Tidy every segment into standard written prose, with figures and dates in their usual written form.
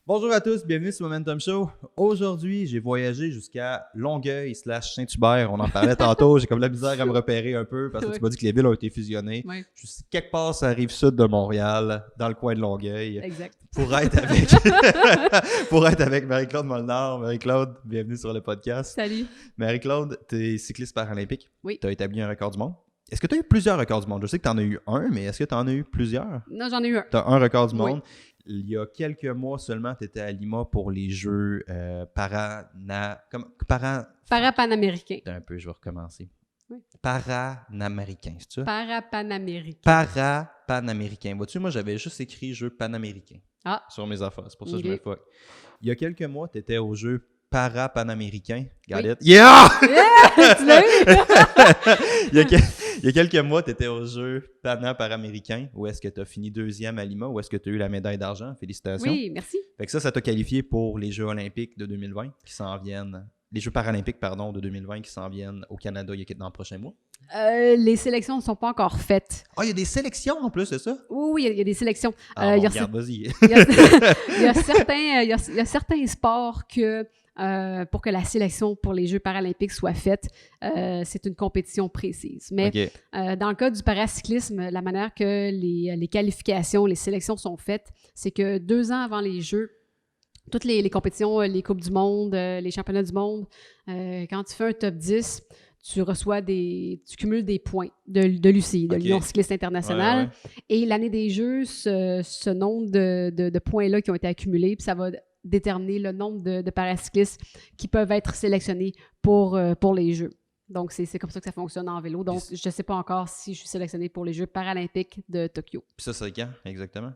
Bonjour à tous, bienvenue sur Momentum Show. Aujourd'hui, j'ai voyagé jusqu'à Longueuil/Saint-Hubert. On en parlait tantôt, j'ai comme la misère à me repérer un peu parce que tu m'as dit que les villes ont été fusionnées. Oui. Je suis quelque part sur la rive sud de Montréal, dans le coin de Longueuil, Exact. pour être avec, pour être avec Marie-Claude Molnar. Marie-Claude, bienvenue sur le podcast. Salut. Marie-Claude, tu es cycliste paralympique. Oui. Tu as établi un record du monde. Est-ce que tu as eu plusieurs records du monde? Je sais que tu en as eu un, mais est-ce que tu en as eu plusieurs? Non, j'en ai eu un. Tu as un record du monde. Oui. Il y a quelques mois seulement, tu étais à Lima pour les Jeux Para-panaméricain. Un peu, je vais recommencer. Oui. Panaméricain, c'est ça? Para-panaméricain. Para-panaméricain. Vois-tu, moi, j'avais juste écrit Jeux panaméricains sur mes affaires. C'est pour ça que je me fuck. Il y a quelques mois, tu étais aux Jeux para-panaméricains. Got it? Yeah! Tu l'as eu? Il y a quelques mois, tu étais aux Jeux Pana-Paraméricains. Où est-ce que tu as fini deuxième à Lima? Où est-ce que tu as eu la médaille d'argent? Félicitations. Oui, merci. Fait que ça t'a qualifié pour les Jeux olympiques de 2020 qui s'en viennent. Les Jeux paralympiques, pardon, de 2020 qui s'en viennent au Canada dans le prochain mois. Les sélections ne sont pas encore faites. Ah, il y a des sélections en plus, c'est ça? Oui, il y a des sélections. Regarde, vas-y. Il y a certains sports que... pour que la sélection pour les Jeux paralympiques soit faite, c'est une compétition précise. Mais dans le cas du paracyclisme, la manière que les qualifications, les sélections sont faites, c'est que 2 ans avant les Jeux, toutes les compétitions, les Coupes du monde, les championnats du monde, quand tu fais un top 10, tu cumules des points de l'UCI, de l'Union cycliste internationale. Ouais. Et l'année des Jeux, ce nombre de points-là qui ont été accumulés, puis ça va déterminer le nombre de paracyclistes qui peuvent être sélectionnés pour les Jeux. Donc, c'est comme ça que ça fonctionne en vélo. Donc, je ne sais pas encore si je suis sélectionnée pour les Jeux paralympiques de Tokyo. Puis ça, c'est quand exactement?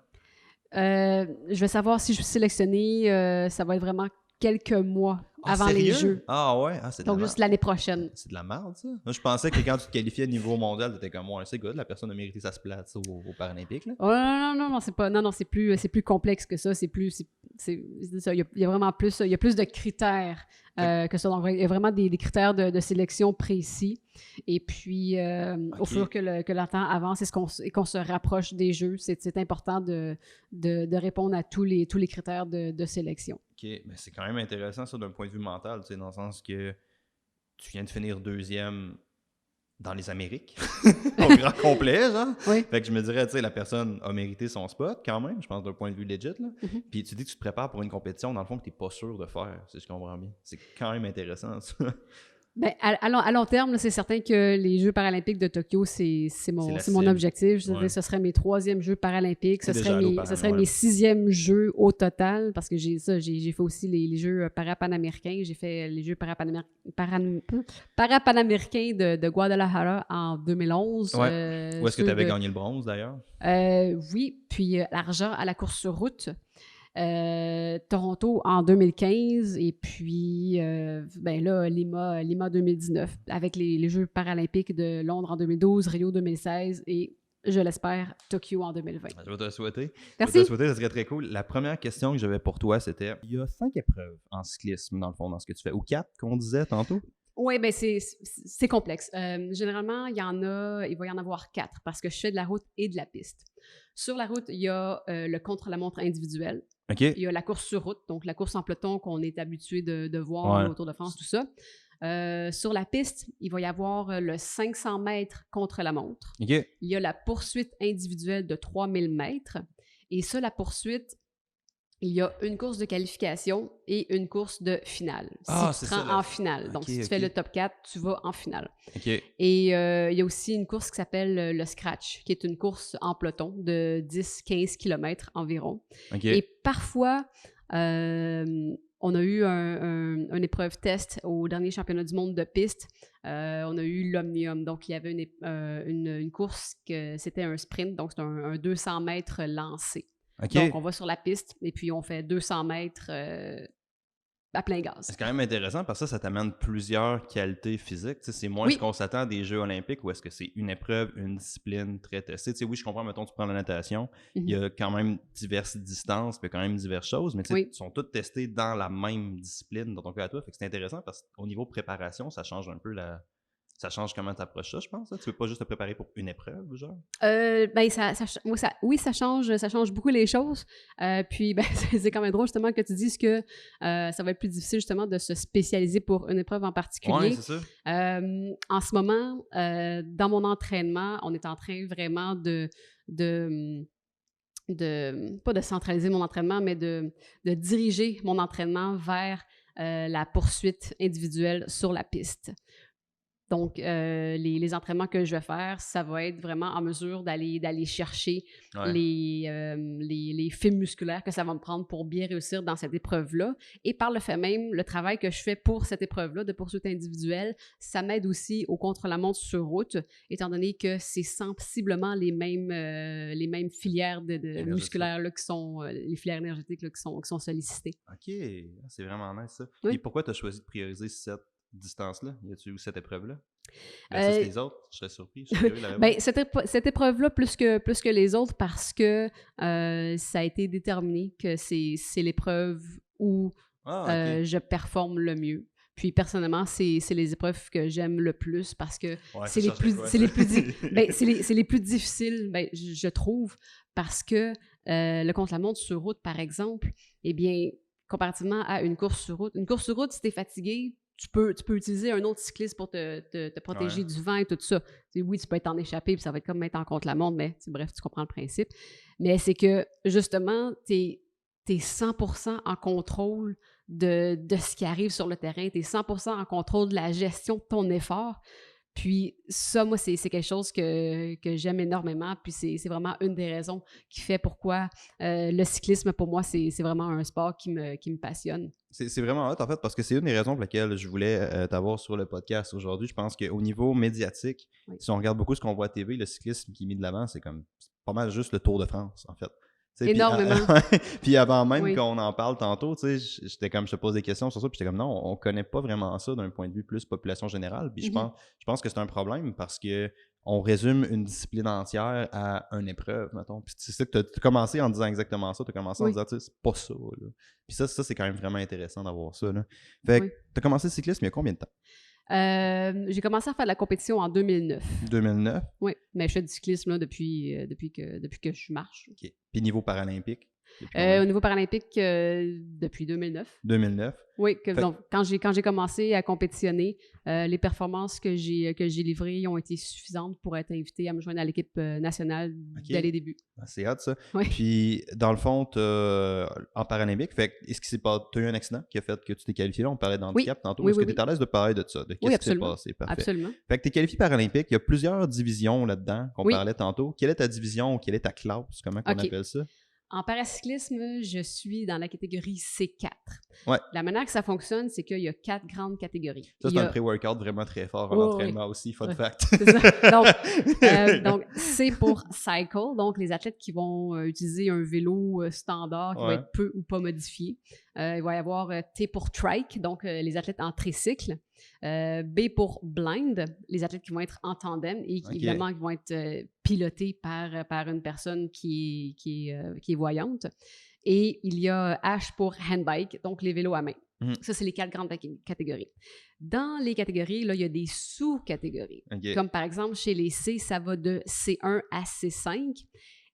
Je vais savoir si je suis sélectionnée. Ça va être vraiment quelques mois avant les Jeux. Ah ouais? C'est donc, juste l'année prochaine. C'est de la merde, ça? Moi, je pensais que quand tu te qualifiais au niveau mondial, t'étais comme, ouais, c'est good, la personne a mérité sa place aux Paralympiques, là. Oh, non, c'est pas... Non, c'est plus complexe que ça. C'est ça. Il y a vraiment plus... Il y a plus de critères que ça. Donc, il y a vraiment des critères de sélection précis. Et puis, au fur que le temps avance et qu'on se rapproche des Jeux, c'est important de répondre à tous les critères de sélection. OK, mais c'est quand même intéressant, ça, d'un point de vue mental, tu sais, dans le sens que tu viens de finir deuxième dans les Amériques, au grand complet, genre. Oui. Fait que je me dirais, tu sais, la personne a mérité son spot, quand même, je pense, d'un point de vue legit, là. Mm-hmm. Puis tu dis que tu te prépares pour une compétition, dans le fond, que tu n'es pas sûr de faire, si je comprends bien. C'est quand même intéressant, ça. Bien, à long terme, là, c'est certain que les Jeux paralympiques de Tokyo, c'est mon objectif. Je dirais, ce serait mes 3e Jeux paralympiques. Ce serait mes 6e Jeux au total, parce que j'ai fait aussi les Jeux parapanaméricains. J'ai fait les Jeux parapanaméricains de Guadalajara en 2011. Ouais. Où est-ce que tu avais gagné le bronze, d'ailleurs? Oui, puis l'argent à la course sur route. Toronto en 2015 et puis Lima 2019 avec les Jeux paralympiques de Londres en 2012, Rio 2016 et je l'espère Tokyo en 2020. Je vais te le souhaiter. Merci. Je vais te le souhaiter, ça serait très cool. La première question que j'avais pour toi, c'était il y a 5 épreuves en cyclisme dans le fond dans ce que tu fais ou 4 qu'on disait tantôt. Oui, bien, c'est complexe. Généralement, il va y en avoir 4 parce que je fais de la route et de la piste. Sur la route, il y a le contre-la-montre individuel. Okay. Il y a la course sur route, donc la course en peloton qu'on est habitué de voir au Tour de France, tout ça. Sur la piste, il va y avoir le 500 mètres contre la montre. Okay. Il y a la poursuite individuelle de 3000 mètres. Et ça, la poursuite, il y a une course de qualification et une course de finale. Si tu te rends en finale. Donc, si tu fais le top 4, tu vas en finale. Okay. Et il y a aussi une course qui s'appelle le Scratch, qui est une course en peloton de 10-15 km environ. Okay. Et parfois, on a eu une épreuve test au dernier championnat du monde de piste. On a eu l'Omnium. Donc, il y avait une course que c'était un sprint. Donc, c'est un 200 mètres lancé. Okay. Donc, on va sur la piste et puis on fait 200 mètres à plein gaz. C'est quand même intéressant parce que ça t'amène plusieurs qualités physiques. T'sais, c'est moins ce qu'on s'attend des Jeux olympiques où est-ce que c'est une épreuve, une discipline très testée. T'sais, oui, je comprends, mettons, tu prends la natation, il y a quand même diverses distances, puis quand même diverses choses, mais ils sont toutes testées dans la même discipline dans ton cas à toi. Fait que c'est intéressant parce qu'au niveau préparation, ça change un peu la Ça change comment tu approches ça, je pense. Hein? Tu veux pas juste te préparer pour une épreuve, genre? Ben, oui, ça change beaucoup les choses. Puis, ben, c'est quand même drôle, justement, que tu dises que ça va être plus difficile, justement, de se spécialiser pour une épreuve en particulier. Oui, c'est ça. En ce moment, dans mon entraînement, on est en train vraiment pas de centraliser mon entraînement, mais de diriger mon entraînement vers la poursuite individuelle sur la piste. Donc, les entraînements que je vais faire, ça va être vraiment en mesure d'aller chercher les fibres musculaires que ça va me prendre pour bien réussir dans cette épreuve-là. Et par le fait même, le travail que je fais pour cette épreuve-là de poursuite individuelle, ça m'aide aussi au contre-la-montre sur route, étant donné que c'est sensiblement les mêmes filières musculaires là, qui sont, les filières énergétiques là, qui sont sollicitées. OK, c'est vraiment nice ça. Oui. Et pourquoi tu as choisi de prioriser cette distance-là? Y a-tu eu cette épreuve-là? Versus les autres? Je serais surpris. Je serais curieux de la ben, cette épreuve-là, plus que les autres, parce que ça a été déterminé que c'est l'épreuve où je performe le mieux. Puis, personnellement, c'est les épreuves que j'aime le plus parce que c'est les plus difficiles, ben, je trouve, parce que le contre-la-montre sur route, par exemple, eh bien, comparativement à une course sur route, si t'es fatigué, tu peux utiliser un autre cycliste pour te protéger du vent et tout ça. Oui, tu peux être en échappée, puis ça va être comme être en contre-la-montre, mais bref, tu comprends le principe. Mais c'est que, justement, t'es 100% en contrôle de ce qui arrive sur le terrain. T'es 100% en contrôle de la gestion de ton effort. Puis ça, moi, c'est quelque chose que j'aime énormément. Puis c'est vraiment une des raisons qui fait pourquoi le cyclisme, pour moi, c'est vraiment un sport qui me passionne. C'est vraiment hot, en fait, parce que c'est une des raisons pour lesquelles je voulais t'avoir sur le podcast aujourd'hui. Je pense qu'au niveau médiatique, si on regarde beaucoup ce qu'on voit à TV, le cyclisme qui est mis de l'avant, c'est pas mal juste le Tour de France, en fait. Énormément. Puis avant même qu'on en parle tantôt, j'étais comme, je te pose des questions sur ça, puis j'étais comme, non, on connaît pas vraiment ça d'un point de vue plus population générale. Puis je pense que c'est un problème parce que on résume une discipline entière à une épreuve, mettons. Puis c'est ça que tu as commencé en disant exactement ça. Tu as commencé en disant, c'est pas ça. Là. Puis ça, c'est quand même vraiment intéressant d'avoir ça. Là. Fait que tu as commencé le cyclisme il y a combien de temps? J'ai commencé à faire de la compétition en 2009. 2009? Oui, mais je fais du cyclisme là, depuis que je marche. OK. Puis niveau paralympique? Au niveau paralympique, depuis 2009. 2009? Oui, donc quand j'ai commencé à compétitionner, les performances que j'ai livrées ont été suffisantes pour être invité à me joindre à l'équipe nationale dès les débuts. C'est hâte ça. Oui. Puis dans le fond, en paralympique, est-ce que tu as eu un accident qui a fait que tu t'es qualifié? Là, on parlait d'handicap tantôt. Est-ce que tu es à l'aise de parler de ça? De qu'est-ce qui s'est passé? Parfait. Absolument. Fait que tu es qualifié paralympique. Il y a plusieurs divisions là-dedans qu'on parlait tantôt. Quelle est ta division ou quelle est ta classe? Comment on appelle ça? En paracyclisme, je suis dans la catégorie C4. Ouais. La manière que ça fonctionne, c'est qu'il y a 4 grandes catégories. Ça, c'est un pré-workout vraiment très fort en entraînement aussi, fun fact. C'est ça. Donc, c'est pour cycle, donc les athlètes qui vont utiliser un vélo standard qui va être peu ou pas modifié. Il va y avoir T pour trike, donc les athlètes en tricycle. B pour blind, les athlètes qui vont être en tandem et évidemment qui vont être pilotés par une personne qui est voyante. Et il y a H pour handbike, donc les vélos à main. Ça, c'est les 4 grandes catégories. Dans les catégories, là, il y a des sous-catégories. Comme par exemple, chez les C, ça va de C1 à C5.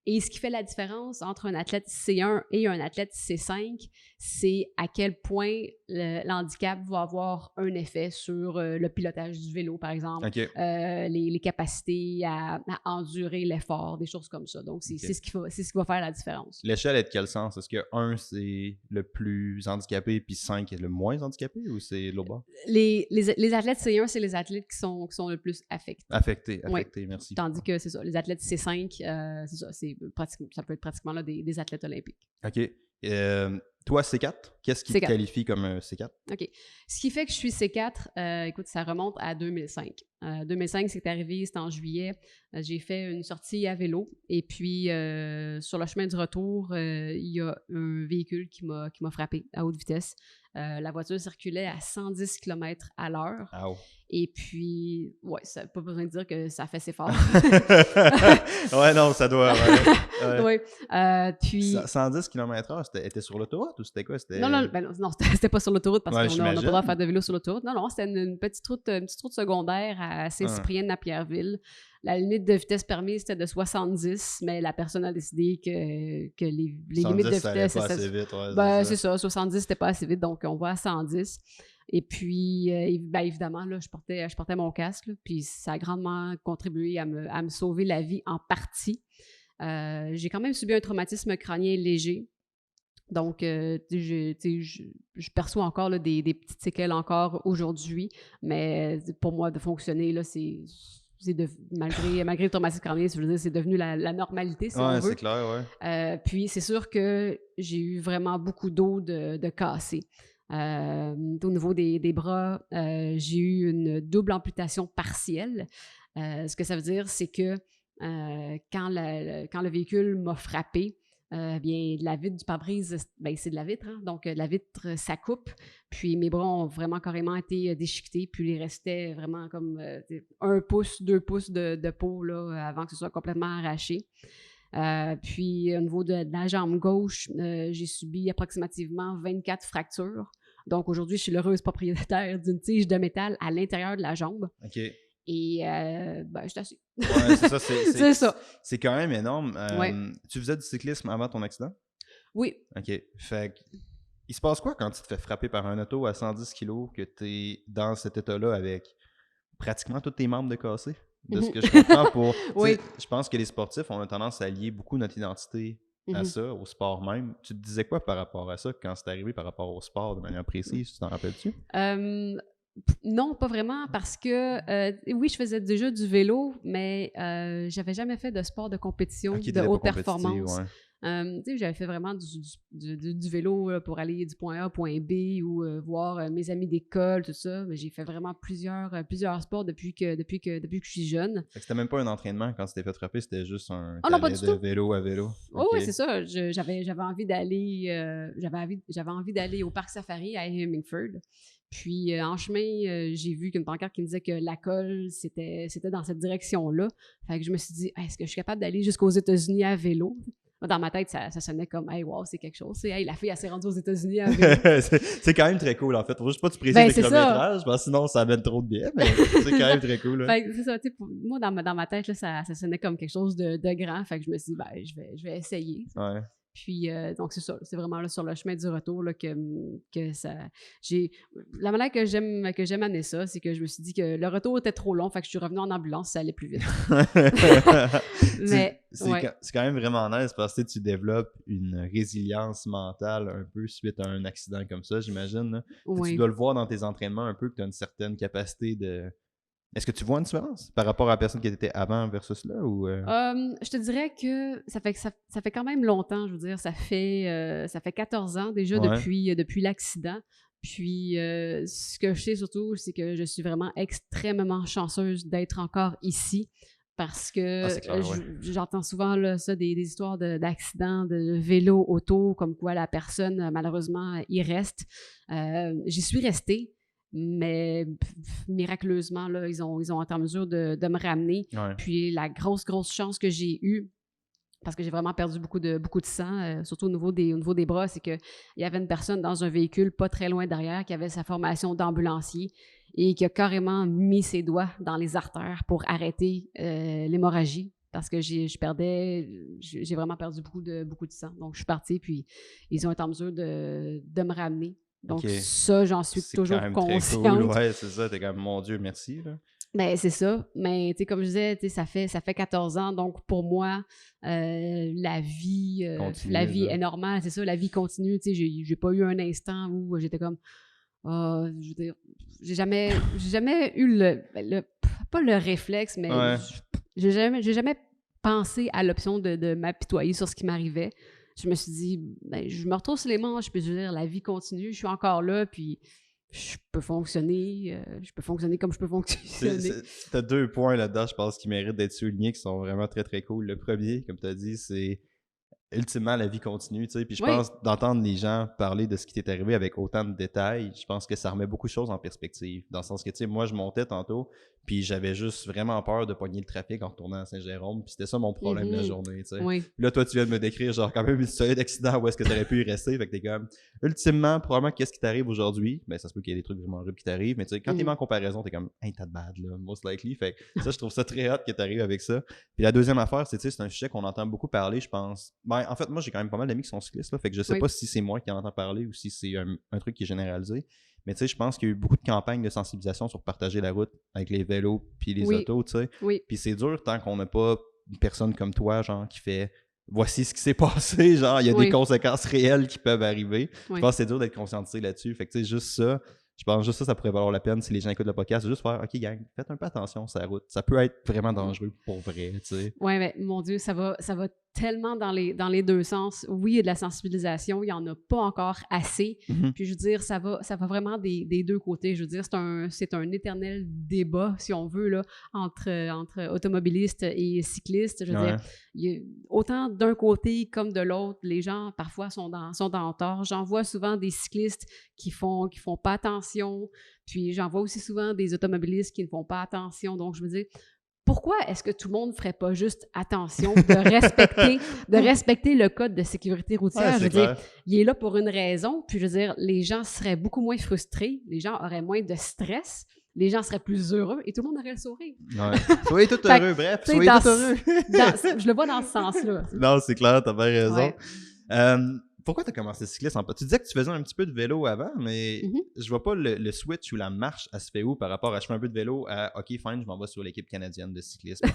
Et ce qui fait la différence entre un athlète C1 et un athlète C5, c'est à quel point l'handicap va avoir un effet sur le pilotage du vélo, par exemple, les capacités à endurer l'effort, des choses comme ça. Donc, c'est ce qui va faire la différence. L'échelle est de quel sens? Est-ce que 1, c'est le plus handicapé, puis 5 est le moins handicapé, ou c'est l'autre bord? Les athlètes C1, c'est les athlètes qui sont le plus affectés. Affectés, merci. Tandis que c'est ça, les athlètes C5, c'est ça, ça peut être pratiquement là, des athlètes olympiques. OK. Toi, C4, qu'est-ce qui te qualifie comme un C4? OK. Ce qui fait que je suis C4, écoute, ça remonte à 2005. 2005, c'est arrivé, c'était en juillet. J'ai fait une sortie à vélo et puis sur le chemin du retour, il y a un véhicule qui m'a frappé à haute vitesse. La voiture circulait à 110 km à l'heure. Et puis, ouais, ça n'a pas besoin de dire que ça fait ses forts. Ouais, non, ça doit. Oui. Puis... 110 km/h, était sur l'autoroute ou c'était quoi? Non, c'était pas sur l'autoroute parce qu'on n'a pas le droit de faire de vélo sur l'autoroute. Non, c'était une petite route secondaire à Saint-Cyprien-de-Napierville. La limite de vitesse permise, c'était de 70, mais la personne a décidé que les limites de vitesse... Ça allait pas assez vite, c'est ça, 70, c'était pas assez vite, donc on va à 110. Et puis, évidemment, là, je portais mon casque, là, puis ça a grandement contribué à me sauver la vie en partie. J'ai quand même subi un traumatisme crânien léger. Donc, je perçois encore là, des petites séquelles encore aujourd'hui, mais pour moi, de fonctionner, là, malgré le traumatisme crânien, je veux dire, c'est devenu la normalité, si on veut. C'est clair, ouais. Puis, c'est sûr que j'ai eu vraiment beaucoup d'eau de cassé. Au niveau des bras, j'ai eu une double amputation partielle. Ce que ça veut dire, c'est que quand le véhicule m'a frappé, bien, la vitre du pare-brise, c'est de la vitre, hein? Donc la vitre, ça coupe. Puis mes bras ont vraiment carrément été déchiquetés. Puis il restait vraiment comme 1 pouce, 2 pouces de peau là, avant que ce soit complètement arraché. Puis au niveau de la jambe gauche, j'ai subi approximativement 24 fractures. Donc aujourd'hui, je suis l'heureuse propriétaire d'une tige de métal à l'intérieur de la jambe. OK. Et je suis assis. Ouais, c'est ça. C'est ça. C'est quand même énorme. Ouais. Tu faisais du cyclisme avant ton accident? Oui. OK. Fait il se passe quoi quand tu te fais frapper par un auto à 110 kg, que tu es dans cet état-là avec pratiquement tous tes membres de cassés? De ce que je comprends Oui. Je pense que les sportifs, on a tendance à lier beaucoup notre identité à ça, au sport même. Tu te disais quoi par rapport à ça quand c'est arrivé par rapport au sport de manière précise? Tu t'en rappelles-tu? Non, pas vraiment, parce que oui, je faisais déjà du vélo, mais j'avais jamais fait de sport de compétition de haute performance. Ouais. J'avais fait vraiment du vélo pour aller du point A au point B ou voir mes amis d'école, tout ça. Mais j'ai fait vraiment plusieurs sports depuis que je suis jeune. Fait que c'était même pas un entraînement quand tu t'es fait frapper, c'était juste un de vélo à vélo. Okay. Oui, c'est ça. J'avais envie d'aller au parc safari à Hemingford. Puis en chemin, j'ai vu qu'une pancarte qui me disait que la colle, c'était dans cette direction-là. Fait que je me suis dit, est-ce que je suis capable d'aller jusqu'aux États-Unis à vélo? Dans ma tête, ça sonnait comme, hey, wow, c'est quelque chose. Hey, la fille, elle s'est rendue aux États-Unis à vélo. C'est quand même très cool, en fait. Faut juste pas te préciser le kilométrage, parce que sinon, ça amène trop de billets, mais c'est quand même très cool. Fait que c'est ça, moi, dans ma tête, là, ça sonnait comme quelque chose de grand. Fait que je me suis dit, je vais essayer. Ouais. Puis, donc, c'est ça. C'est vraiment là, sur le chemin du retour là, que ça... La manière que j'aime amener ça, c'est que je me suis dit que le retour était trop long, fait que je suis revenue en ambulance, ça allait plus vite. Mais, c'est quand même vraiment nice parce que tu développes une résilience mentale un peu suite à un accident comme ça, j'imagine. Oui. Tu dois le voir dans tes entraînements un peu, que tu as une certaine capacité de... Est-ce que tu vois une différence par rapport à la personne qui était avant versus là? Ou je te dirais que ça fait quand même longtemps, je veux dire. Ça fait 14 ans déjà depuis l'accident. Puis ce que je sais surtout, c'est que je suis vraiment extrêmement chanceuse d'être encore ici. Parce que j'entends souvent là, ça, des histoires d'accidents, de vélo, auto, comme quoi la personne, malheureusement, y reste. J'y suis restée. Mais miraculeusement, là, ils ont été en mesure de me ramener. Ouais. Puis la grosse chance que j'ai eue, parce que j'ai vraiment perdu beaucoup de sang, surtout au niveau des bras, c'est qu'il y avait une personne dans un véhicule pas très loin derrière qui avait sa formation d'ambulancier et qui a carrément mis ses doigts dans les artères pour arrêter l'hémorragie. Parce que j'ai vraiment perdu beaucoup de sang. Donc, je suis partie, puis ils ont été en mesure de me ramener. Donc, ça, j'en suis toujours consciente. Cool. Ouais, c'est ça. T'es comme, mon Dieu, merci. Là. Ben, c'est ça. Mais, tu sais, comme je disais, ça fait 14 ans. Donc, pour moi, la vie est normale. C'est ça, la vie continue. Tu sais, j'ai pas eu un instant où j'étais comme, je veux dire, j'ai jamais eu pas le réflexe, mais j'ai jamais pensé à l'option de m'apitoyer sur ce qui m'arrivait. Je me suis dit, je me retrousse les manches, puis je veux dire, la vie continue, je suis encore là, puis je peux fonctionner comme je peux fonctionner. Tu as 2 points là-dedans, je pense, qui méritent d'être soulignés, qui sont vraiment très, très cool. Le premier, comme tu as dit, c'est ultimement, la vie continue, tu sais. Puis je pense d'entendre les gens parler de ce qui t'est arrivé avec autant de détails, je pense que ça remet beaucoup de choses en perspective. Dans le sens que, tu sais, moi, je montais tantôt, puis j'avais juste vraiment peur de pogner le trafic en retournant à Saint-Jérôme, puis c'était ça mon problème de la journée, tu sais. Puis là, toi, tu viens de me décrire, genre, quand même une série d'accidents où est-ce que t'aurais pu y rester, fait que t'es comme, ultimement, probablement, qu'est-ce qui t'arrive aujourd'hui? Ben, ça se peut qu'il y ait des trucs vraiment horribles qui t'arrivent, mais tu sais, quand t'es mis en comparaison, t'es comme, hey, t'as de bad, là, most likely. Fait que ça, je trouve ça très hot que t'arrives avec ça. Puis la deuxième affaire, c'est, tu sais, c'est un sujet qu'on entend beaucoup parler, je pense. Ben, en fait, moi, j'ai quand même pas mal d'amis qui sont cyclistes, là, fait que je sais pas si c'est moi qui en entends parler ou si c'est un truc qui est généralisé. Mais tu sais, je pense qu'il y a eu beaucoup de campagnes de sensibilisation sur partager la route avec les vélos puis les autos, tu sais. Puis c'est dur tant qu'on n'a pas une personne comme toi, genre, qui fait « voici ce qui s'est passé », genre, il y a des conséquences réelles qui peuvent arriver. Je pense que c'est dur d'être conscientisé là-dessus. Fait que tu sais, juste ça, je pense juste ça pourrait valoir la peine si les gens écoutent le podcast, juste faire « OK, gang, faites un peu attention sur la route. Ça peut être vraiment dangereux pour vrai, tu sais. » Ouais, mais mon Dieu, ça va tellement dans les deux sens. Oui, il y a de la sensibilisation, il n'y en a pas encore assez. Puis je veux dire, ça va vraiment des deux côtés. Je veux dire, c'est un éternel débat, si on veut, là, entre automobilistes et cyclistes. Je veux dire, autant d'un côté comme de l'autre, les gens parfois sont dans tort. J'en vois souvent des cyclistes qui font pas attention. Puis j'en vois aussi souvent des automobilistes qui ne font pas attention. Donc, je veux dire, pourquoi est-ce que tout le monde ne ferait pas juste attention de respecter le code de sécurité routière? Ouais, je veux dire, il est là pour une raison, puis je veux dire, les gens seraient beaucoup moins frustrés, les gens auraient moins de stress, les gens seraient plus heureux et tout le monde aurait le sourire. Ouais. Soyez tout heureux, bref, soyez tout heureux. Je le vois dans ce sens-là. Non, c'est clair, t'as bien raison. Ouais. Pourquoi tu as commencé cycliste? Tu disais que tu faisais un petit peu de vélo avant, mais je vois pas le switch ou la marche, elle se fait où par rapport à je fais un peu de vélo à OK, fine, je m'en vais sur l'équipe canadienne de cyclisme.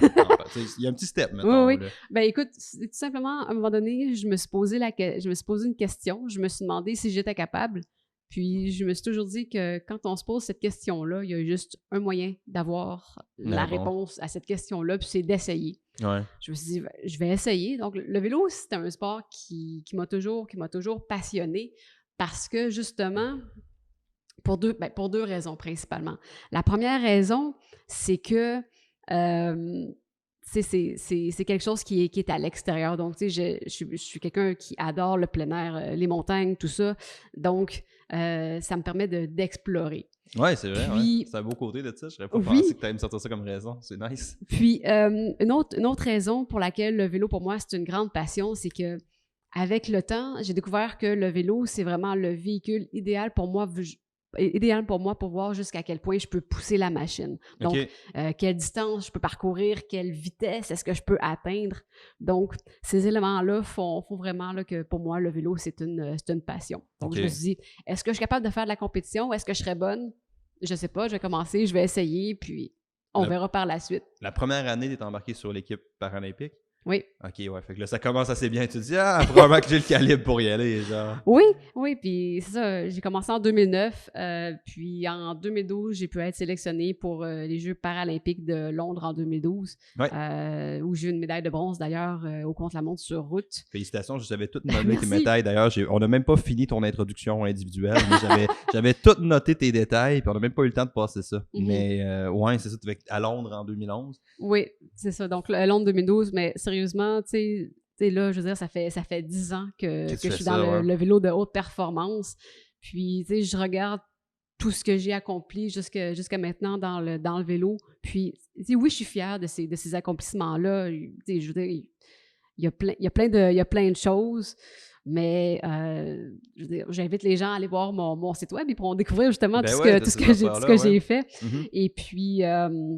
Il y a un petit step maintenant. Oui. Ben écoute, tout simplement, à un moment donné, je me suis posé une question. Je me suis demandé si j'étais capable. Puis je me suis toujours dit que quand on se pose cette question-là, il y a juste un moyen d'avoir la réponse à cette question-là, puis c'est d'essayer. Ouais. Je me suis dit, je vais essayer. Donc, le vélo, c'est un sport qui m'a toujours passionné parce que, justement, pour deux raisons principalement. La première raison, c'est que c'est quelque chose qui est à l'extérieur. Donc, tu sais, je suis quelqu'un qui adore le plein air, les montagnes, tout ça. Donc, ça me permet d'explorer. Oui, c'est vrai. Puis, c'est un beau côté de ça. Je n'aurais pas pensé que tu allais me sortir ça comme raison. C'est nice. Puis, une autre raison pour laquelle le vélo, pour moi, c'est une grande passion, c'est que avec le temps, j'ai découvert que le vélo, c'est vraiment le véhicule idéal pour moi pour voir jusqu'à quel point je peux pousser la machine. Donc, quelle distance je peux parcourir, quelle vitesse est-ce que je peux atteindre. Donc, ces éléments-là font vraiment là, que pour moi, le vélo, c'est une passion. Donc, je me suis dit, est-ce que je suis capable de faire de la compétition? Est-ce que je serais bonne? Je sais pas, je vais commencer, je vais essayer, puis on verra par la suite. La première année, tu es embarqué sur l'équipe paralympique? Oui. OK, ouais. Fait que là, ça commence assez bien. Tu te dis, probablement que j'ai le calibre pour y aller, genre. Oui, puis c'est ça. J'ai commencé en 2009, puis en 2012, j'ai pu être sélectionnée pour les Jeux paralympiques de Londres en 2012, où j'ai eu une médaille de bronze, d'ailleurs, au contre-la-montre sur route. Félicitations, je savais toutes noter tes médailles. D'ailleurs, on n'a même pas fini ton introduction individuelle, mais j'avais toutes noté tes détails, puis on n'a même pas eu le temps de passer ça. Mais ouais, c'est ça, tu vas à Londres en 2011. Oui, c'est ça. Donc, Londres 2012, mais sérieusement, tu sais, là, je veux dire, ça fait 10 ans que je suis dans le vélo de haute performance. Puis, tu sais, je regarde tout ce que j'ai accompli jusqu'à maintenant dans le vélo. Puis, tu sais, oui, je suis fière de ces accomplissements-là. Tu sais, je veux dire, il y a plein de choses. Mais je veux dire, j'invite les gens à aller voir mon site web et pour découvrir justement tout ce que j'ai fait. Et puis...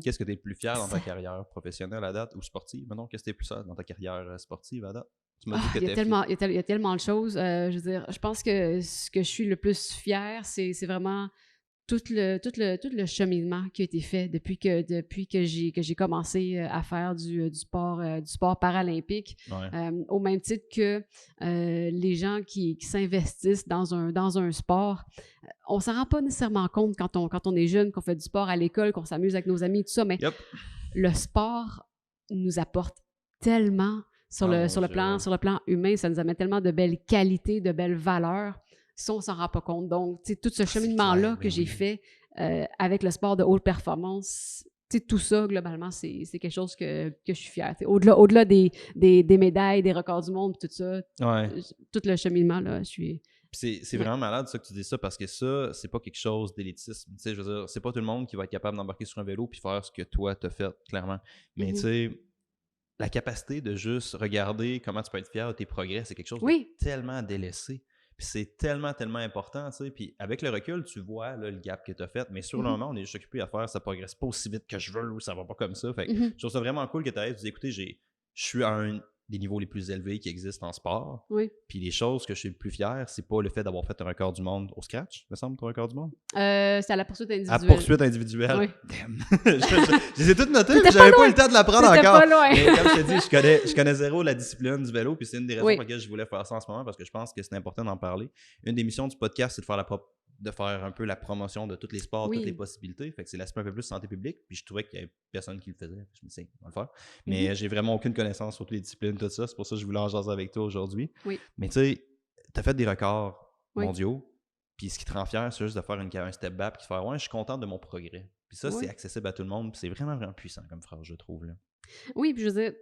Qu'est-ce que tu es le plus fier dans ta carrière professionnelle à date ou sportive? Maintenant, qu'est-ce que tu es plus fier dans ta carrière sportive à date? Tu m'as dit que il y a tellement de choses. Je veux dire, je pense que ce que je suis le plus fier, c'est vraiment tout le cheminement qui a été fait depuis que j'ai commencé à faire du sport paralympique. Au même titre que les gens qui s'investissent dans un sport, on s'en rend pas nécessairement compte quand on est jeune, qu'on fait du sport à l'école, qu'on s'amuse avec nos amis, tout ça, mais le sport nous apporte tellement sur le plan humain, ça nous amène tellement de belles qualités, de belles valeurs. Ça, on s'en rend pas compte. Donc, tu sais, tout ce cheminement-là que j'ai fait avec le sport de haute performance, tout ça, globalement, c'est quelque chose que je suis fière. Au-delà des médailles, des records du monde, tout ça, tout le cheminement, là, je suis... C'est vraiment malade ça que tu dis ça, parce que ça, c'est pas quelque chose d'élitisme. Je veux dire, c'est pas tout le monde qui va être capable d'embarquer sur un vélo puis faire ce que toi t'as fait, clairement. Mais tu sais, la capacité de juste regarder comment tu peux être fier de tes progrès, c'est quelque chose de tellement délaissé. Puis c'est tellement, tellement important, tu sais. Puis avec le recul, tu vois là, le gap que tu as fait, mais sur le moment, on est juste occupé à faire ça progresse pas aussi vite que je veux ou ça va pas comme ça. Fait que je trouve ça vraiment cool que tu aies dit, écoutez, je suis à des niveaux les plus élevés qui existent en sport. Puis les choses que je suis le plus fier, c'est pas le fait d'avoir fait un record du monde au scratch, me semble, ton record du monde? C'est à la poursuite individuelle. À poursuite individuelle. Oui. Je les ai toutes notées, mais j'avais pas eu le temps de l'apprendre encore. Pas loin. Mais comme je te dis, je connais zéro la discipline du vélo, puis c'est une des raisons pour lesquelles je voulais faire ça en ce moment, parce que je pense que c'est important d'en parler. Une des missions du podcast, c'est de faire un peu la promotion de tous les sports, toutes les possibilités. Fait que c'est l'aspect un peu plus santé publique. Puis je trouvais qu'il n'y avait personne qui le faisait. Je me disais, on va le faire. Mais j'ai vraiment aucune connaissance sur toutes les disciplines, tout ça. C'est pour ça que je voulais en jaser avec toi aujourd'hui. Mais tu sais, tu as fait des records mondiaux. Puis ce qui te rend fier, c'est juste de faire un step back et de faire, ouais, je suis content de mon progrès. Puis ça, c'est accessible à tout le monde. Puis c'est vraiment, vraiment puissant comme phrase, je trouve. Là. Oui, puis je veux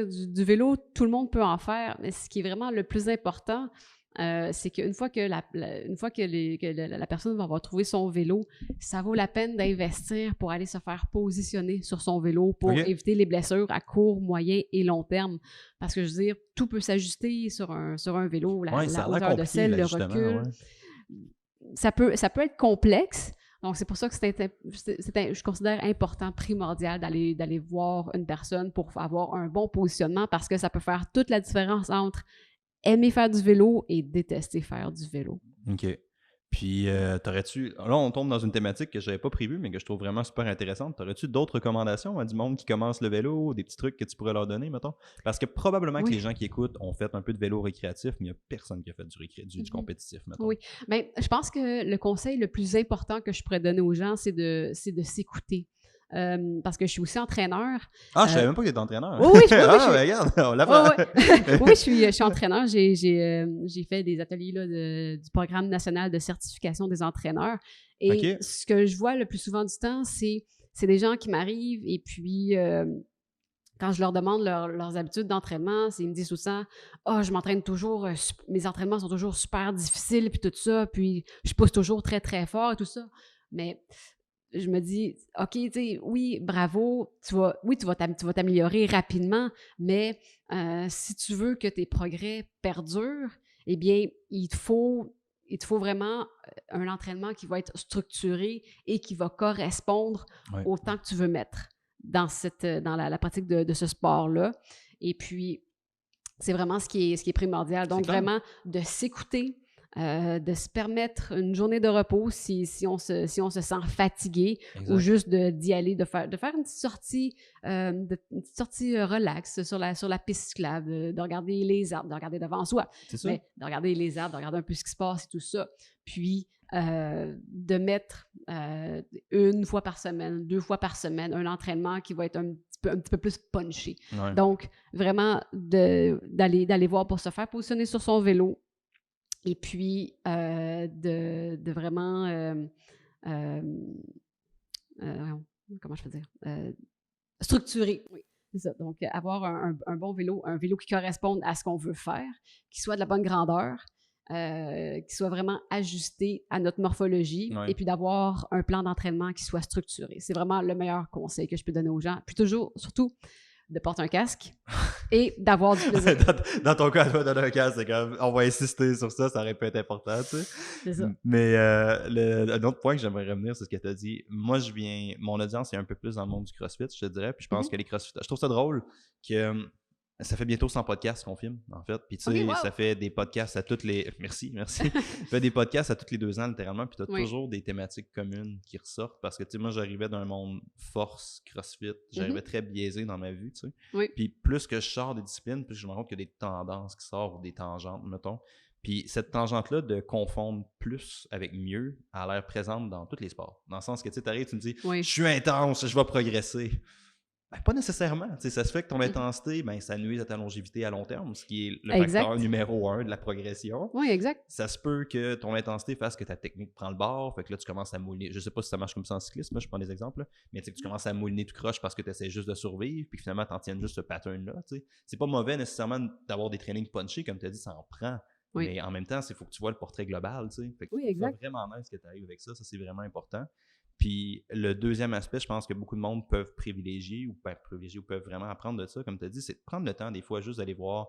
dire du vélo, tout le monde peut en faire. Mais ce qui est vraiment le plus important, c'est qu'une fois que la personne va avoir trouvé son vélo, ça vaut la peine d'investir pour aller se faire positionner sur son vélo pour éviter les blessures à court, moyen et long terme. Parce que je veux dire, tout peut s'ajuster sur un vélo, la hauteur de selle, le recul. Ça peut être complexe. Donc, c'est pour ça que je considère important, primordial d'aller voir une personne pour avoir un bon positionnement, parce que ça peut faire toute la différence entre aimer faire du vélo et détester faire du vélo. OK. Puis, t'aurais-tu... Là, on tombe dans une thématique que je n'avais pas prévue, mais que je trouve vraiment super intéressante. T'aurais-tu d'autres recommandations à du monde qui commence le vélo, des petits trucs que tu pourrais leur donner, mettons? Parce que probablement que les gens qui écoutent ont fait un peu de vélo récréatif, mais il n'y a personne qui a fait du compétitif, mettons. Oui. Bien, je pense que le conseil le plus important que je pourrais donner aux gens, c'est de s'écouter. Parce que je suis aussi entraîneur. Ah, je savais même pas que tu étais entraîneur. Oui, ben regarde, on l'a oui, je suis entraîneur. J'ai fait des ateliers là, du programme national de certification des entraîneurs. Et ce que je vois le plus souvent du temps, c'est des gens qui m'arrivent et puis quand je leur demande leurs habitudes d'entraînement, ils me disent tout ça, je m'entraîne toujours, mes entraînements sont toujours super difficiles, puis tout ça, puis je pousse toujours très, très fort et tout ça. Mais je me dis, OK, tu sais, oui, bravo, tu vas t'améliorer rapidement, mais si tu veux que tes progrès perdurent, eh bien, il te faut vraiment un entraînement qui va être structuré et qui va correspondre au temps que tu veux mettre dans la pratique de ce sport-là. Et puis, c'est vraiment ce qui est primordial. Donc, vraiment, de s'écouter, de se permettre une journée de repos si on se sent fatigué, ou juste d'y aller, de faire une petite sortie relax sur la piste cyclable, de regarder les arbres, de regarder devant soi, mais de regarder les arbres, de regarder un peu ce qui se passe et tout ça. Puis, de mettre une fois par semaine, 2 fois par semaine, un entraînement qui va être un petit peu plus punché. Ouais. Donc, vraiment, d'aller voir pour se faire positionner sur son vélo, et puis de vraiment comment je peux dire? Structurer. Oui, c'est ça. Donc, avoir un bon vélo, un vélo qui corresponde à ce qu'on veut faire, qui soit de la bonne grandeur, qui soit vraiment ajusté à notre morphologie, et puis d'avoir un plan d'entraînement qui soit structuré. C'est vraiment le meilleur conseil que je peux donner aux gens. Puis surtout, de porter un casque et d'avoir du plaisir. dans ton cas, toi, donner un casque, c'est comme, on va insister sur ça, ça aurait pu être important, tu sais. C'est ça. Mais un autre point que j'aimerais revenir, c'est ce que tu as dit. Moi, mon audience est un peu plus dans le monde du CrossFit, je te dirais, puis je pense que les CrossFit, je trouve ça drôle que ça fait bientôt 100 podcasts qu'on filme, en fait. Puis tu sais, ça fait des podcasts à toutes les... Merci. Ça fait des podcasts à tous les 2 ans, littéralement. Puis tu as toujours des thématiques communes qui ressortent. Parce que, tu sais, moi, j'arrivais d'un monde force, CrossFit. J'arrivais très biaisé dans ma vue, tu sais. Puis plus que je sors des disciplines, plus je me rends compte qu'il y a des tendances qui sortent, ou des tangentes, mettons. Puis cette tangente-là de confondre plus avec mieux a l'air présente dans tous les sports. Dans le sens que, tu sais, t'arrives, tu me dis, je suis intense, je vais progresser. Ben, pas nécessairement. Ça se fait que ton intensité, ben, ça nuise à ta longévité à long terme, ce qui est le facteur numéro 1 de la progression. Oui, exact. Ça se peut que ton intensité fasse que ta technique prend le bord, fait que là, tu commences à mouliner. Je sais pas si ça marche comme ça en cyclisme, je prends des exemples, mais tu commences à mouliner tout croche parce que tu essaies juste de survivre, puis finalement, tu en tiens juste ce pattern-là. C'est pas mauvais nécessairement d'avoir des trainings punchés, comme tu as dit, ça en prend. Oui. Mais en même temps, il faut que tu vois le portrait global. Fait que exact. C'est vraiment nice que tu arrives avec ça, c'est vraiment important. Puis le deuxième aspect, je pense que beaucoup de monde peuvent privilégier ou peuvent vraiment apprendre de ça, comme tu as dit, c'est de prendre le temps des fois juste d'aller voir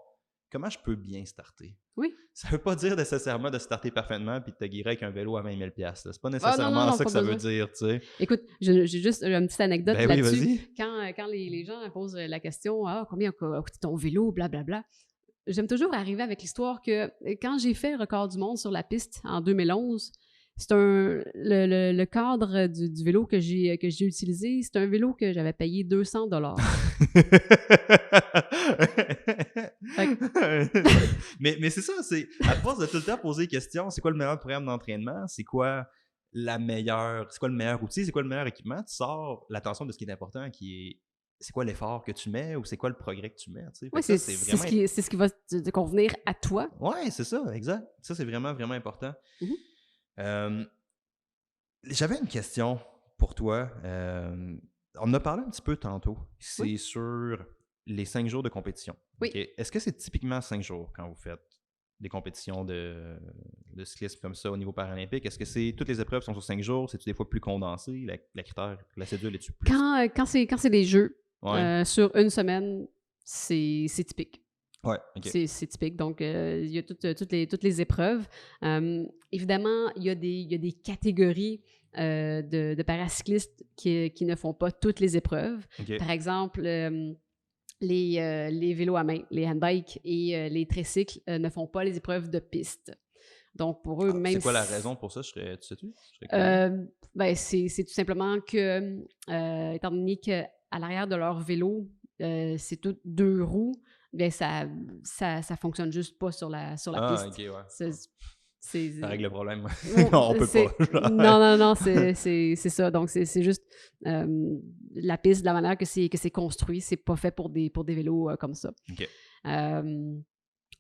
comment je peux bien starter. Oui. Ça veut pas dire nécessairement de starter parfaitement puis de te guérir avec un vélo à 20 000 $. C'est pas nécessairement ça que ça veut dire, tu sais. Écoute, j'ai juste une petite anecdote là-dessus. Oui, quand les gens posent la question « Ah, combien a coûté ton vélo? » Blablabla. J'aime toujours arriver avec l'histoire que quand j'ai fait le record du monde sur la piste en 2011, c'est le cadre du vélo que j'ai utilisé, c'est un vélo que j'avais payé 200 $. mais c'est ça, c'est à force de tout le temps poser des questions, c'est quoi le meilleur programme d'entraînement, c'est quoi le meilleur outil, c'est quoi le meilleur équipement, tu sors l'attention de ce qui est important, qui est c'est quoi l'effort que tu mets ou c'est quoi le progrès que tu mets. Oui, c'est ce qui va te convenir à toi. Oui, c'est ça, exact. Ça, c'est vraiment, vraiment important. Mm-hmm. J'avais une question pour toi. On en a parlé un petit peu tantôt. C'est sur les 5 jours de compétition. Oui. Okay. Est-ce que c'est typiquement 5 jours quand vous faites des compétitions de cyclisme comme ça au niveau paralympique? Est-ce que toutes les épreuves sont sur 5 jours? C'est-tu des fois plus condensé? La cédule est-tu plus? Quand c'est des jeux, sur une semaine, c'est typique. Ouais, okay. C'est typique. Donc, il y a toutes les épreuves. Évidemment, il y a des catégories de paracyclistes qui ne font pas toutes les épreuves. Okay. Par exemple, les vélos à main, les handbikes et les tricycles ne font pas les épreuves de piste. Donc, pour eux, même... C'est quoi la raison pour ça? Tu sais-tu? C'est tout simplement que, étant donné qu'à l'arrière de leur vélo, c'est tout 2 roues, bien, ça fonctionne juste pas sur la piste. OK, ouais. Ça règle le problème. On peut pas. Non, c'est ça. Donc, c'est juste la piste, de la manière que c'est construit, c'est pas fait pour des vélos comme ça. OK.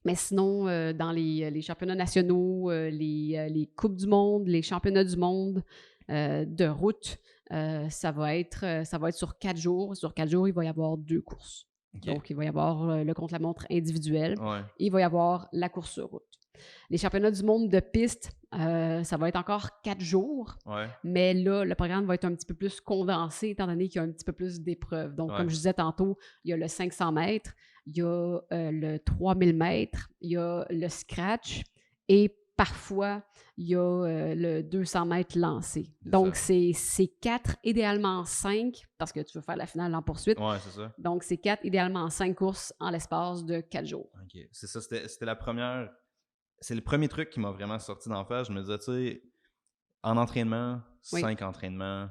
Mais sinon, dans les championnats nationaux, les Coupes du monde, les championnats du monde de route, ça va être sur 4 jours. Sur 4 jours, il va y avoir 2 courses. Okay. Donc, il va y avoir le contre-la-montre individuel. Et il va y avoir la course sur route. Les championnats du monde de piste, ça va être encore 4 jours. Mais là, le programme va être un petit peu plus condensé, étant donné qu'il y a un petit peu plus d'épreuves. Donc, comme je disais tantôt, il y a le 500 mètres, il y a le 3000 mètres, il y a le scratch et parfois, il y a le 200 mètres lancé. Donc, c'est 4, idéalement 5, parce que tu veux faire la finale en poursuite. Oui, c'est ça. Donc, c'est 4, idéalement 5 courses en l'espace de 4 jours. OK. C'est ça, c'était la première... C'est le premier truc qui m'a vraiment sorti d'en face. Je me disais, tu sais, en entraînement, 5 entraînements,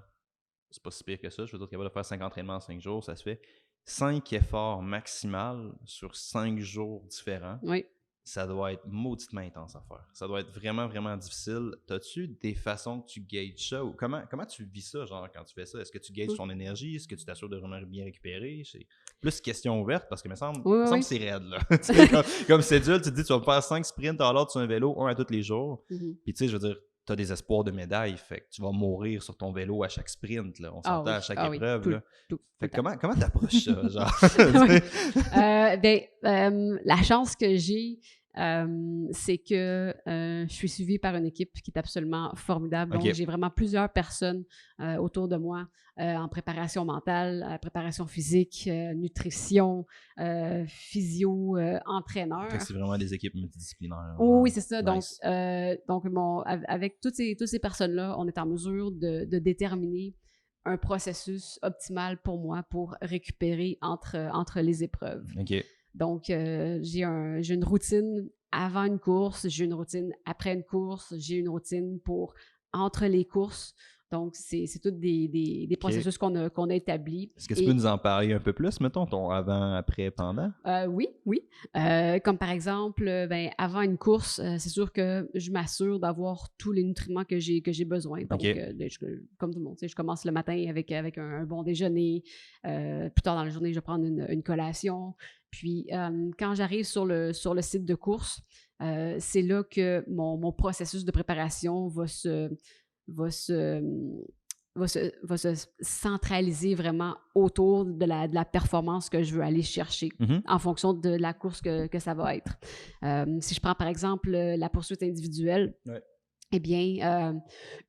c'est pas si pire que ça. Je veux dire, capable de faire 5 entraînements en 5 jours, ça se fait. 5 efforts maximal sur 5 jours différents. Oui. Ça doit être mauditement intense à faire. Ça doit être vraiment, vraiment difficile. T'as-tu des façons que tu gages ça? Ou comment tu vis ça, genre, quand tu fais ça? Est-ce que tu gages ton énergie? Est-ce que tu t'assures de vraiment bien récupérer? C'est plus question ouverte, parce que me semble que c'est raide, là. comme cédule, tu te dis, tu vas me faire 5 sprints à l'ordre sur un vélo, un à tous les jours. Puis tu sais, je veux dire, tu as des espoirs de médaille, fait que tu vas mourir sur ton vélo à chaque sprint, là. On s'entend à chaque épreuve, là. Fait que comment t'approches ça, genre? La chance que j'ai, c'est que je suis suivie par une équipe qui est absolument formidable. Donc, j'ai vraiment plusieurs personnes autour de moi en préparation mentale, préparation physique, nutrition, physio, entraîneur. Fait que c'est vraiment des équipes multidisciplinaires. Oui, c'est ça. Nice. Donc avec toutes ces personnes-là, on est en mesure de déterminer un processus optimal pour moi pour récupérer entre les épreuves. OK. Donc, j'ai une routine avant une course, j'ai une routine après une course, j'ai une routine pour entre les courses. Donc, c'est tous des processus qu'on a établis. Est-ce que tu peux nous en parler un peu plus, mettons, ton avant, après, pendant? Oui. Comme par exemple, avant une course, c'est sûr que je m'assure d'avoir tous les nutriments que j'ai besoin. Donc, comme tout le monde, je commence le matin avec un bon déjeuner. Plus tard dans la journée, je vais prendre une collation. Puis, quand j'arrive sur le site de course, c'est là que mon processus de préparation va se centraliser vraiment autour de la performance que je veux aller chercher en fonction de la course que ça va être. Si je prends par exemple la poursuite individuelle, eh bien,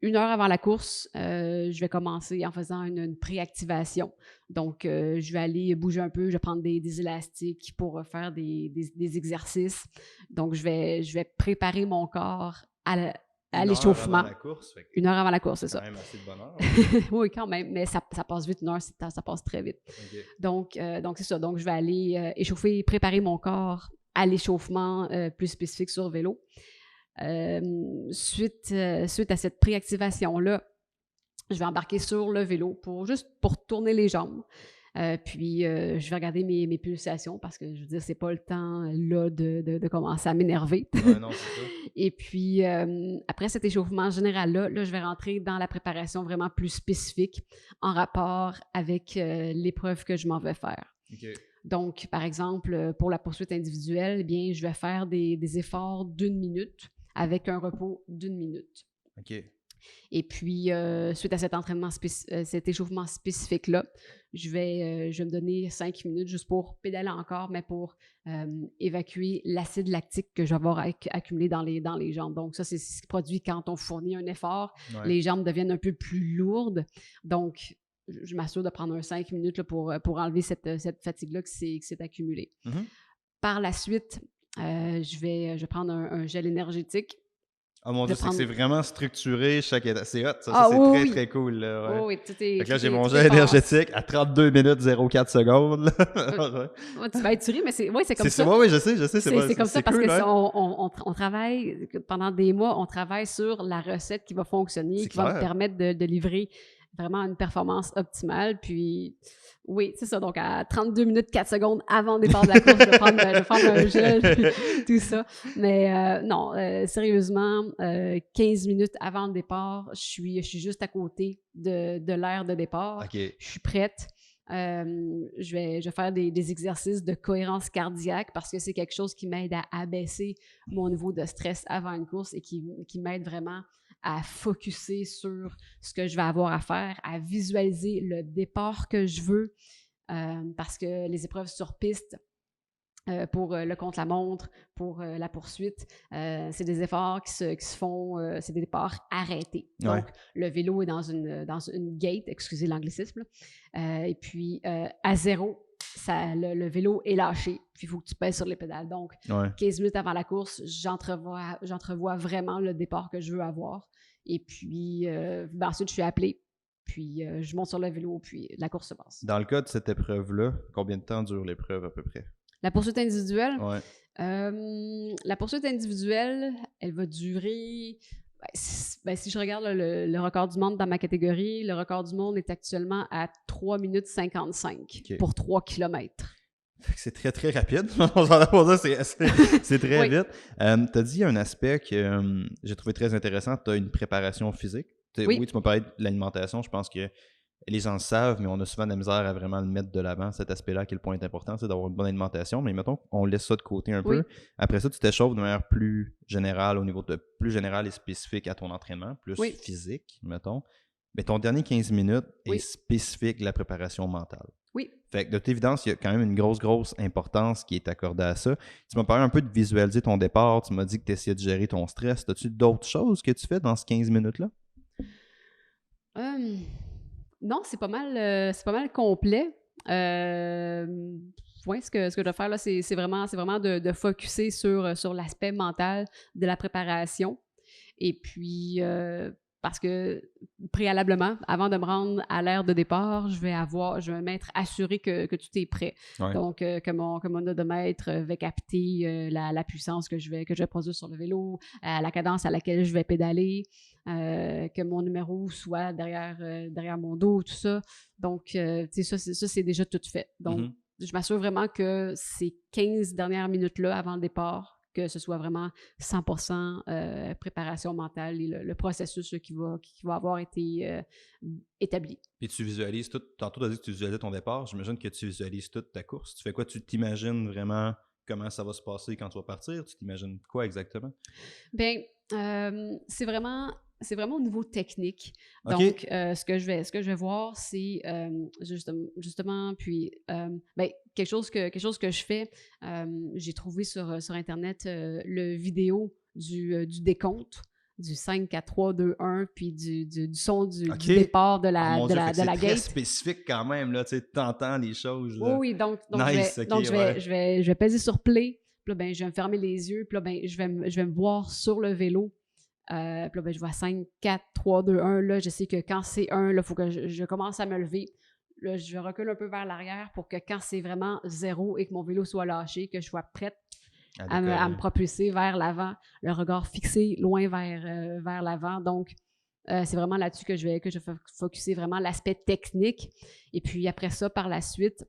1 heure avant la course, je vais commencer en faisant une préactivation. Donc, je vais aller bouger un peu, je vais prendre des élastiques pour faire des exercices. Donc, je vais préparer mon corps à l'échauffement. 1 heure avant la course, c'est ça. Quand même assez de bonne heure. Oui, quand même, mais ça passe vite, 1 heure, ça passe très vite. Okay. Donc, c'est ça. Donc, je vais aller échauffer, préparer mon corps à l'échauffement plus spécifique sur vélo. Suite à cette préactivation-là, je vais embarquer sur le vélo juste pour tourner les jambes. Puis, je vais regarder mes pulsations parce que, je veux dire, c'est pas le temps là de commencer à m'énerver. Ouais, non, c'est ça. Et puis, après cet échauffement général-là, je vais rentrer dans la préparation vraiment plus spécifique en rapport avec l'épreuve que je m'en vais faire. Okay. Donc, par exemple, pour la poursuite individuelle, eh bien, je vais faire des efforts d'1 minute avec un repos d'1 minute. OK. Et puis, suite à cet entraînement, cet échauffement spécifique-là, je vais me donner 5 minutes juste pour pédaler encore, mais pour évacuer l'acide lactique que je vais avoir accumulé dans les jambes. Donc, ça, c'est ce qui produit quand on fournit un effort. Ouais. Les jambes deviennent un peu plus lourdes. Donc, je m'assure de prendre 5 minutes là, pour enlever cette fatigue-là qui s'est accumulée. Mm-hmm. Par la suite, je vais prendre un gel énergétique. Ah mon Dieu, c'est vraiment structuré chaque étape. C'est hot, ça. C'est très, très cool. Là, ouais. Oui, tout est. Fait que là, j'ai mon gel énergétique à 32 minutes 04 secondes. Tu vas être tué, mais c'est comme ça. Oui, je sais. C'est comme ça parce cool, que on travaille, pendant des mois, on travaille sur la recette qui va fonctionner, qui va me permettre de livrer vraiment une performance optimale. Puis, oui, c'est ça. Donc, à 32 minutes 4 secondes avant le départ de la course, je vais prendre un gel, tout ça. Mais non, sérieusement, 15 minutes avant le départ, je suis juste à côté de l'aire de départ. Okay. Je suis prête. Je vais faire des exercices de cohérence cardiaque parce que c'est quelque chose qui m'aide à abaisser mon niveau de stress avant une course et qui m'aide vraiment à focusser sur ce que je vais avoir à faire, à visualiser le départ que je veux parce que les épreuves sur piste, pour le contre-la-montre, pour la poursuite, c'est des efforts qui se font, c'est des départs arrêtés. Donc, le vélo est dans une gate, excusez l'anglicisme, et puis à 0, le vélo est lâché, puis il faut que tu pèses sur les pédales. Donc, 15 minutes avant la course, j'entrevois vraiment le départ que je veux avoir. Et puis, ensuite, je suis appelée. Puis, je monte sur le vélo, puis la course se passe. Dans le cas de cette épreuve-là, combien de temps dure l'épreuve à peu près? La poursuite individuelle? Ouais. La poursuite individuelle, elle va durer... si je regarde le record du monde dans ma catégorie, le record du monde est actuellement à 3 minutes 55 pour 3 km. C'est très, très rapide. C'est très vite. Tu as dit un aspect que j'ai trouvé très intéressant. Tu as une préparation physique. Oui, tu m'as parlé de l'alimentation. Je pense que les gens le savent, mais on a souvent de la misère à vraiment le mettre de l'avant, cet aspect-là, quel point est important, c'est d'avoir une bonne alimentation. Mais mettons, on laisse ça de côté un peu. Après ça, tu t'échauffes de manière plus générale, au niveau de plus général et spécifique à ton entraînement, plus physique, mettons. Mais ton dernier 15 minutes est spécifique de la préparation mentale. Oui. Fait que de toute évidence, il y a quand même une grosse importance qui est accordée à ça. Tu m'as parlé un peu de visualiser ton départ, tu m'as dit que tu essayais de gérer ton stress. As-tu d'autres choses que tu fais dans ces 15 minutes-là? Non, c'est pas mal complet. Ce que je dois faire là, c'est vraiment de focusser sur l'aspect mental de la préparation. Et puis, parce que préalablement, avant de me rendre à l'aire de départ, je vais m'être assuré que tout est prêt. Ouais. Donc, que mon odomètre va capter la puissance que je vais produire sur le vélo, la cadence à laquelle je vais pédaler, que mon numéro soit derrière mon dos, tout ça. Donc, tu sais, ça, c'est déjà tout fait. Donc, je m'assure vraiment que ces 15 dernières minutes-là avant le départ, que ce soit vraiment 100% préparation mentale et le processus qui va avoir été établi. Et tu visualises tout. Tantôt, tu as dit que tu visualisais ton départ. J'imagine que tu visualises toute ta course. Tu fais quoi? Tu t'imagines vraiment comment ça va se passer quand tu vas partir? Tu t'imagines quoi exactement? Bien, c'est vraiment au niveau technique. OK. Donc, ce que je vais voir, c'est justement, puis quelque chose que je fais, j'ai trouvé sur Internet le vidéo du décompte du 5, 4, 3, 2, 1, puis du son du départ de la, mon de Dieu, la, de la c'est très gate. spécifique quand même, là, tu sais, t'entends les choses. Là. Oui, donc, nice, je vais peser sur play, puis là, ben, je vais me fermer les yeux, puis là, ben, je vais me voir sur le vélo. Puis là, ben, je vois 5, 4, 3, 2, 1. Là, je sais que quand c'est 1, il faut que je commence à me lever. Là, je recule un peu vers l'arrière pour que quand c'est vraiment 0 et que mon vélo soit lâché, que je sois prête à me propulser vers l'avant, le regard fixé loin vers l'avant. Donc, c'est vraiment là-dessus que je vais focusser vraiment l'aspect technique. Et puis après ça, par la suite,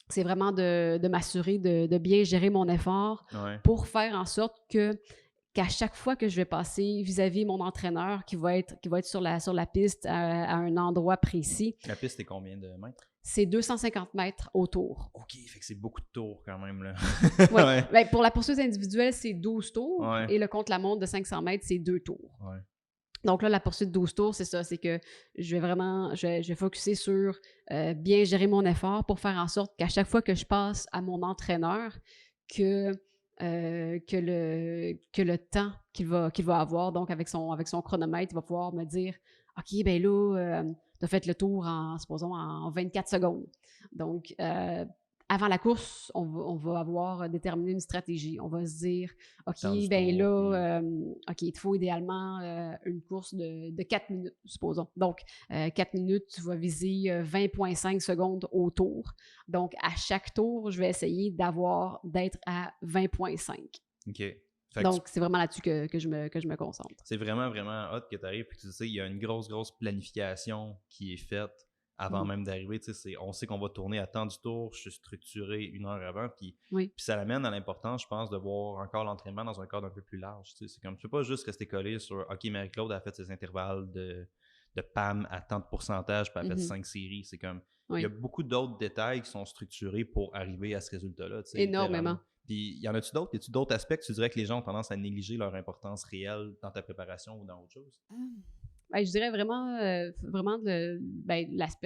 c'est vraiment de m'assurer de bien gérer mon effort pour faire en sorte qu'à chaque fois que je vais passer vis-à-vis mon entraîneur qui va être sur la piste à un endroit précis. La piste est combien de mètres? C'est 250 mètres autour. OK, fait que c'est beaucoup de tours quand même, là. Ouais. Ben, pour la poursuite individuelle, c'est 12 tours et le contre-la-montre de 500 mètres, c'est 2 tours. Ouais. Donc là, la poursuite de 12 tours, c'est ça, c'est que je vais focusser sur bien gérer mon effort pour faire en sorte qu'à chaque fois que je passe à mon entraîneur, que le temps qu'il va avoir, donc avec son chronomètre, il va pouvoir me dire « OK, ben là, tu as fait le tour supposons, en 24 secondes. » Donc, avant la course, on va avoir déterminé une stratégie. On va se dire « OK, ben là, OK, il te faut idéalement une course de 4 minutes, supposons. » Donc, 4 minutes, tu vas viser 20,5 secondes au tour. Donc, à chaque tour, je vais essayer d'être à 20,5. OK. Donc, c'est vraiment là-dessus que je me concentre. C'est vraiment, vraiment hot que tu arrives et que tu sais, il y a une grosse planification qui est faite avant même d'arriver. On sait qu'on va tourner à temps du tour, je suis structuré 1 heure avant, puis ça l'amène à l'importance, je pense, de voir encore l'entraînement dans un cadre un peu plus large. C'est comme, tu peux pas juste rester collé sur « OK, Marie-Claude a fait ses intervalles de PAM à tant de pourcentage, puis elle a fait 5 séries. » C'est comme, il y a beaucoup d'autres détails qui sont structurés pour arriver à ce résultat-là. Énormément. Puis, y en a-tu d'autres? Y a-tu d'autres aspects que tu dirais que les gens ont tendance à négliger leur importance réelle dans ta préparation ou dans autre chose? Ben, je dirais vraiment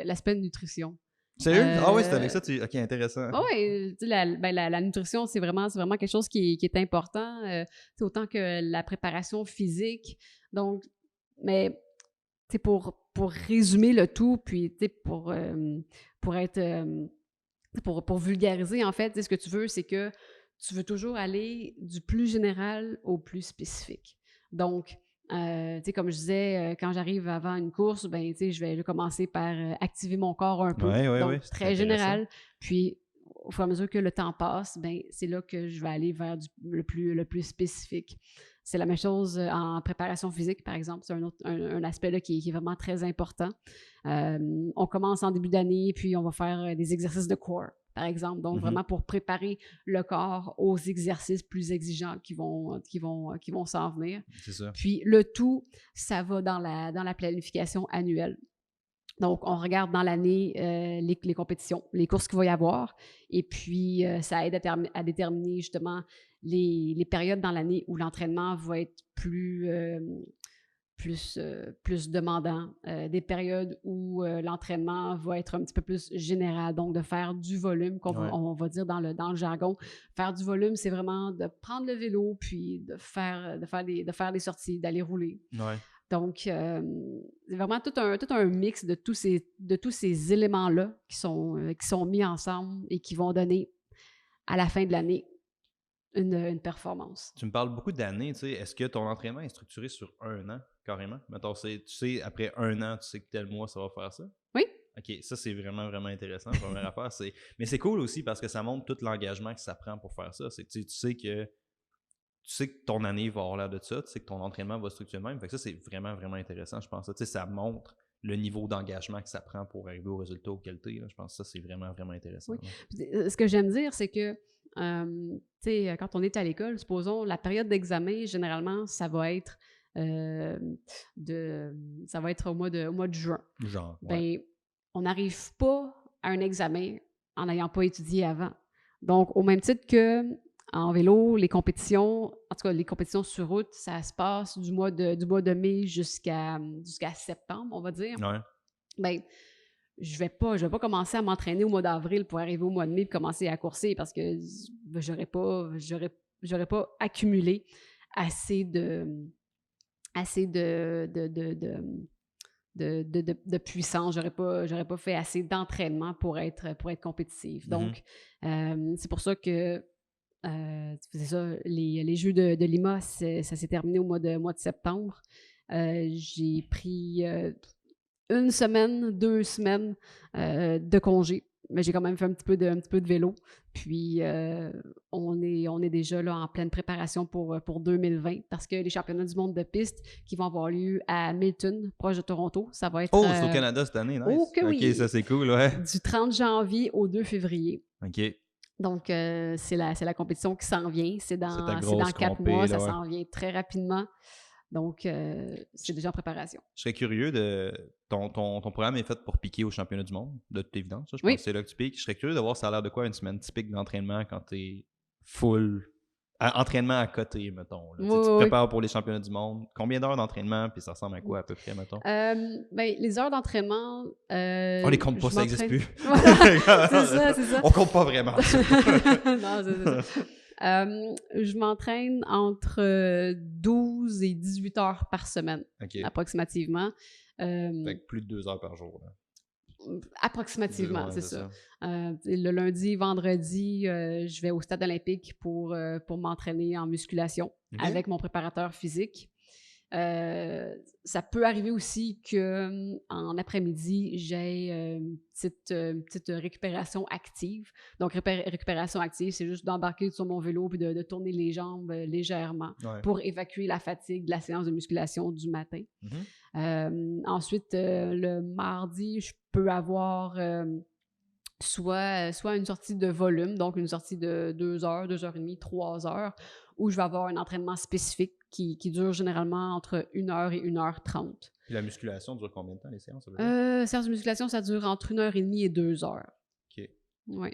l'aspect de nutrition. Sérieux? Ah oui, c'est avec ça. OK, intéressant. Oui, la nutrition, c'est vraiment quelque chose qui est important, autant que la préparation physique. Donc, mais pour résumer le tout, puis pour vulgariser, en fait, ce que tu veux, c'est que tu veux toujours aller du plus général au plus spécifique. Donc, comme je disais, quand j'arrive avant une course, ben, je vais commencer par activer mon corps un peu. Donc, très général. Puis, au fur et à mesure que le temps passe, ben, c'est là que je vais aller vers le plus spécifique. C'est la même chose en préparation physique, par exemple. C'est un aspect là, qui est vraiment très important. On commence en début d'année, puis on va faire des exercices de core, par exemple. Donc, vraiment pour préparer le corps aux exercices plus exigeants qui vont s'en venir. C'est ça. Puis, le tout, ça va dans la planification annuelle. Donc, on regarde dans l'année les compétitions, les courses qu'il va y avoir. Et puis, ça aide à déterminer justement les périodes dans l'année où l'entraînement va être plus demandant, des périodes où l'entraînement va être un petit peu plus général, donc de faire du volume, on va dire dans le jargon. Faire du volume, c'est vraiment de prendre le vélo, puis de faire des sorties, d'aller rouler. Ouais. Donc, c'est vraiment tout un mix de tous ces éléments-là qui sont mis ensemble et qui vont donner, à la fin de l'année, une performance. Tu me parles beaucoup d'années, tu sais. Est-ce que ton entraînement est structuré sur 1 an? carrément. Mettons, tu sais, après 1 an, tu sais que tel mois, ça va faire ça? Oui. OK, ça, c'est vraiment, vraiment intéressant. La première affaire, mais c'est cool aussi parce que ça montre tout l'engagement que ça prend pour faire ça. Tu sais que ton année va avoir l'air de ça, tu sais que ton entraînement va structurer le même. Fait que ça, c'est vraiment, vraiment intéressant, je pense. Tu sais, ça montre le niveau d'engagement que ça prend pour arriver au résultat auquel tu es. Je pense que ça, c'est vraiment, vraiment intéressant. Oui. Ce que j'aime dire, c'est que tu sais, quand on est à l'école, supposons, la période d'examen, généralement, ça va être au mois de juin. Genre, Ben, on n'arrive pas à un examen en n'ayant pas étudié avant. Donc, au même titre que en vélo, les compétitions, en tout cas les compétitions sur route, ça se passe du mois de mai jusqu'à septembre, on va dire. Ouais. Ben, je vais pas commencer à m'entraîner au mois d'avril pour arriver au mois de mai et commencer à courser parce que j'aurais pas accumulé assez de puissance, j'aurais pas fait assez d'entraînement pour être compétitive. Donc, c'est pour ça que c'est ça, les Jeux de Lima, ça s'est terminé au mois de septembre. J'ai pris 1 semaine, 2 semaines de congé. Mais j'ai quand même fait un petit peu de vélo. Puis, on est déjà là en pleine préparation pour 2020 parce que les championnats du monde de piste qui vont avoir lieu à Milton, proche de Toronto, ça va être... Oh, c'est au Canada cette année, nice. Oh, que oui! OK, ça c'est cool, ouais. Du 30 janvier au 2 février. OK. Donc, c'est la compétition qui s'en vient. C'est dans 4 compé, mois, là, ça s'en vient très rapidement. Donc, c'est déjà en préparation. Je serais curieux de... Ton programme est fait pour piquer au championnat du monde, de toute évidence. Je pense que c'est là que tu piques. Je serais curieux de voir ça a l'air de quoi une semaine typique d'entraînement quand t'es full... entraînement à côté, mettons. Là. Tu te prépares pour les championnats du monde. Combien d'heures d'entraînement, puis ça ressemble à quoi à peu près, mettons? Les heures d'entraînement... on les compte pas, ça n'existe plus. c'est ça. On compte pas vraiment ça. Non, c'est ça. Je m'entraîne entre 12 et 18 heures par semaine, approximativement. Fait que plus de 2 heures par jour. Là. Approximativement, c'est ça. Le lundi, vendredi, je vais au stade olympique pour m'entraîner en musculation avec mon préparateur physique. Ça peut arriver aussi qu'en après-midi, j'ai une petite récupération active. Donc, récupération active, c'est juste d'embarquer sur mon vélo et de tourner les jambes légèrement pour évacuer la fatigue de la séance de musculation du matin. Ensuite, le mardi, je peux avoir soit une sortie de volume, donc une sortie de 2 heures, 2 heures et demie, 3 heures, où je vais avoir un entraînement spécifique qui dure généralement entre 1 heure et 1h30. Puis la musculation dure combien de temps, les séances? Séance de musculation, ça dure entre 1h30 et 2 heures. OK. Oui.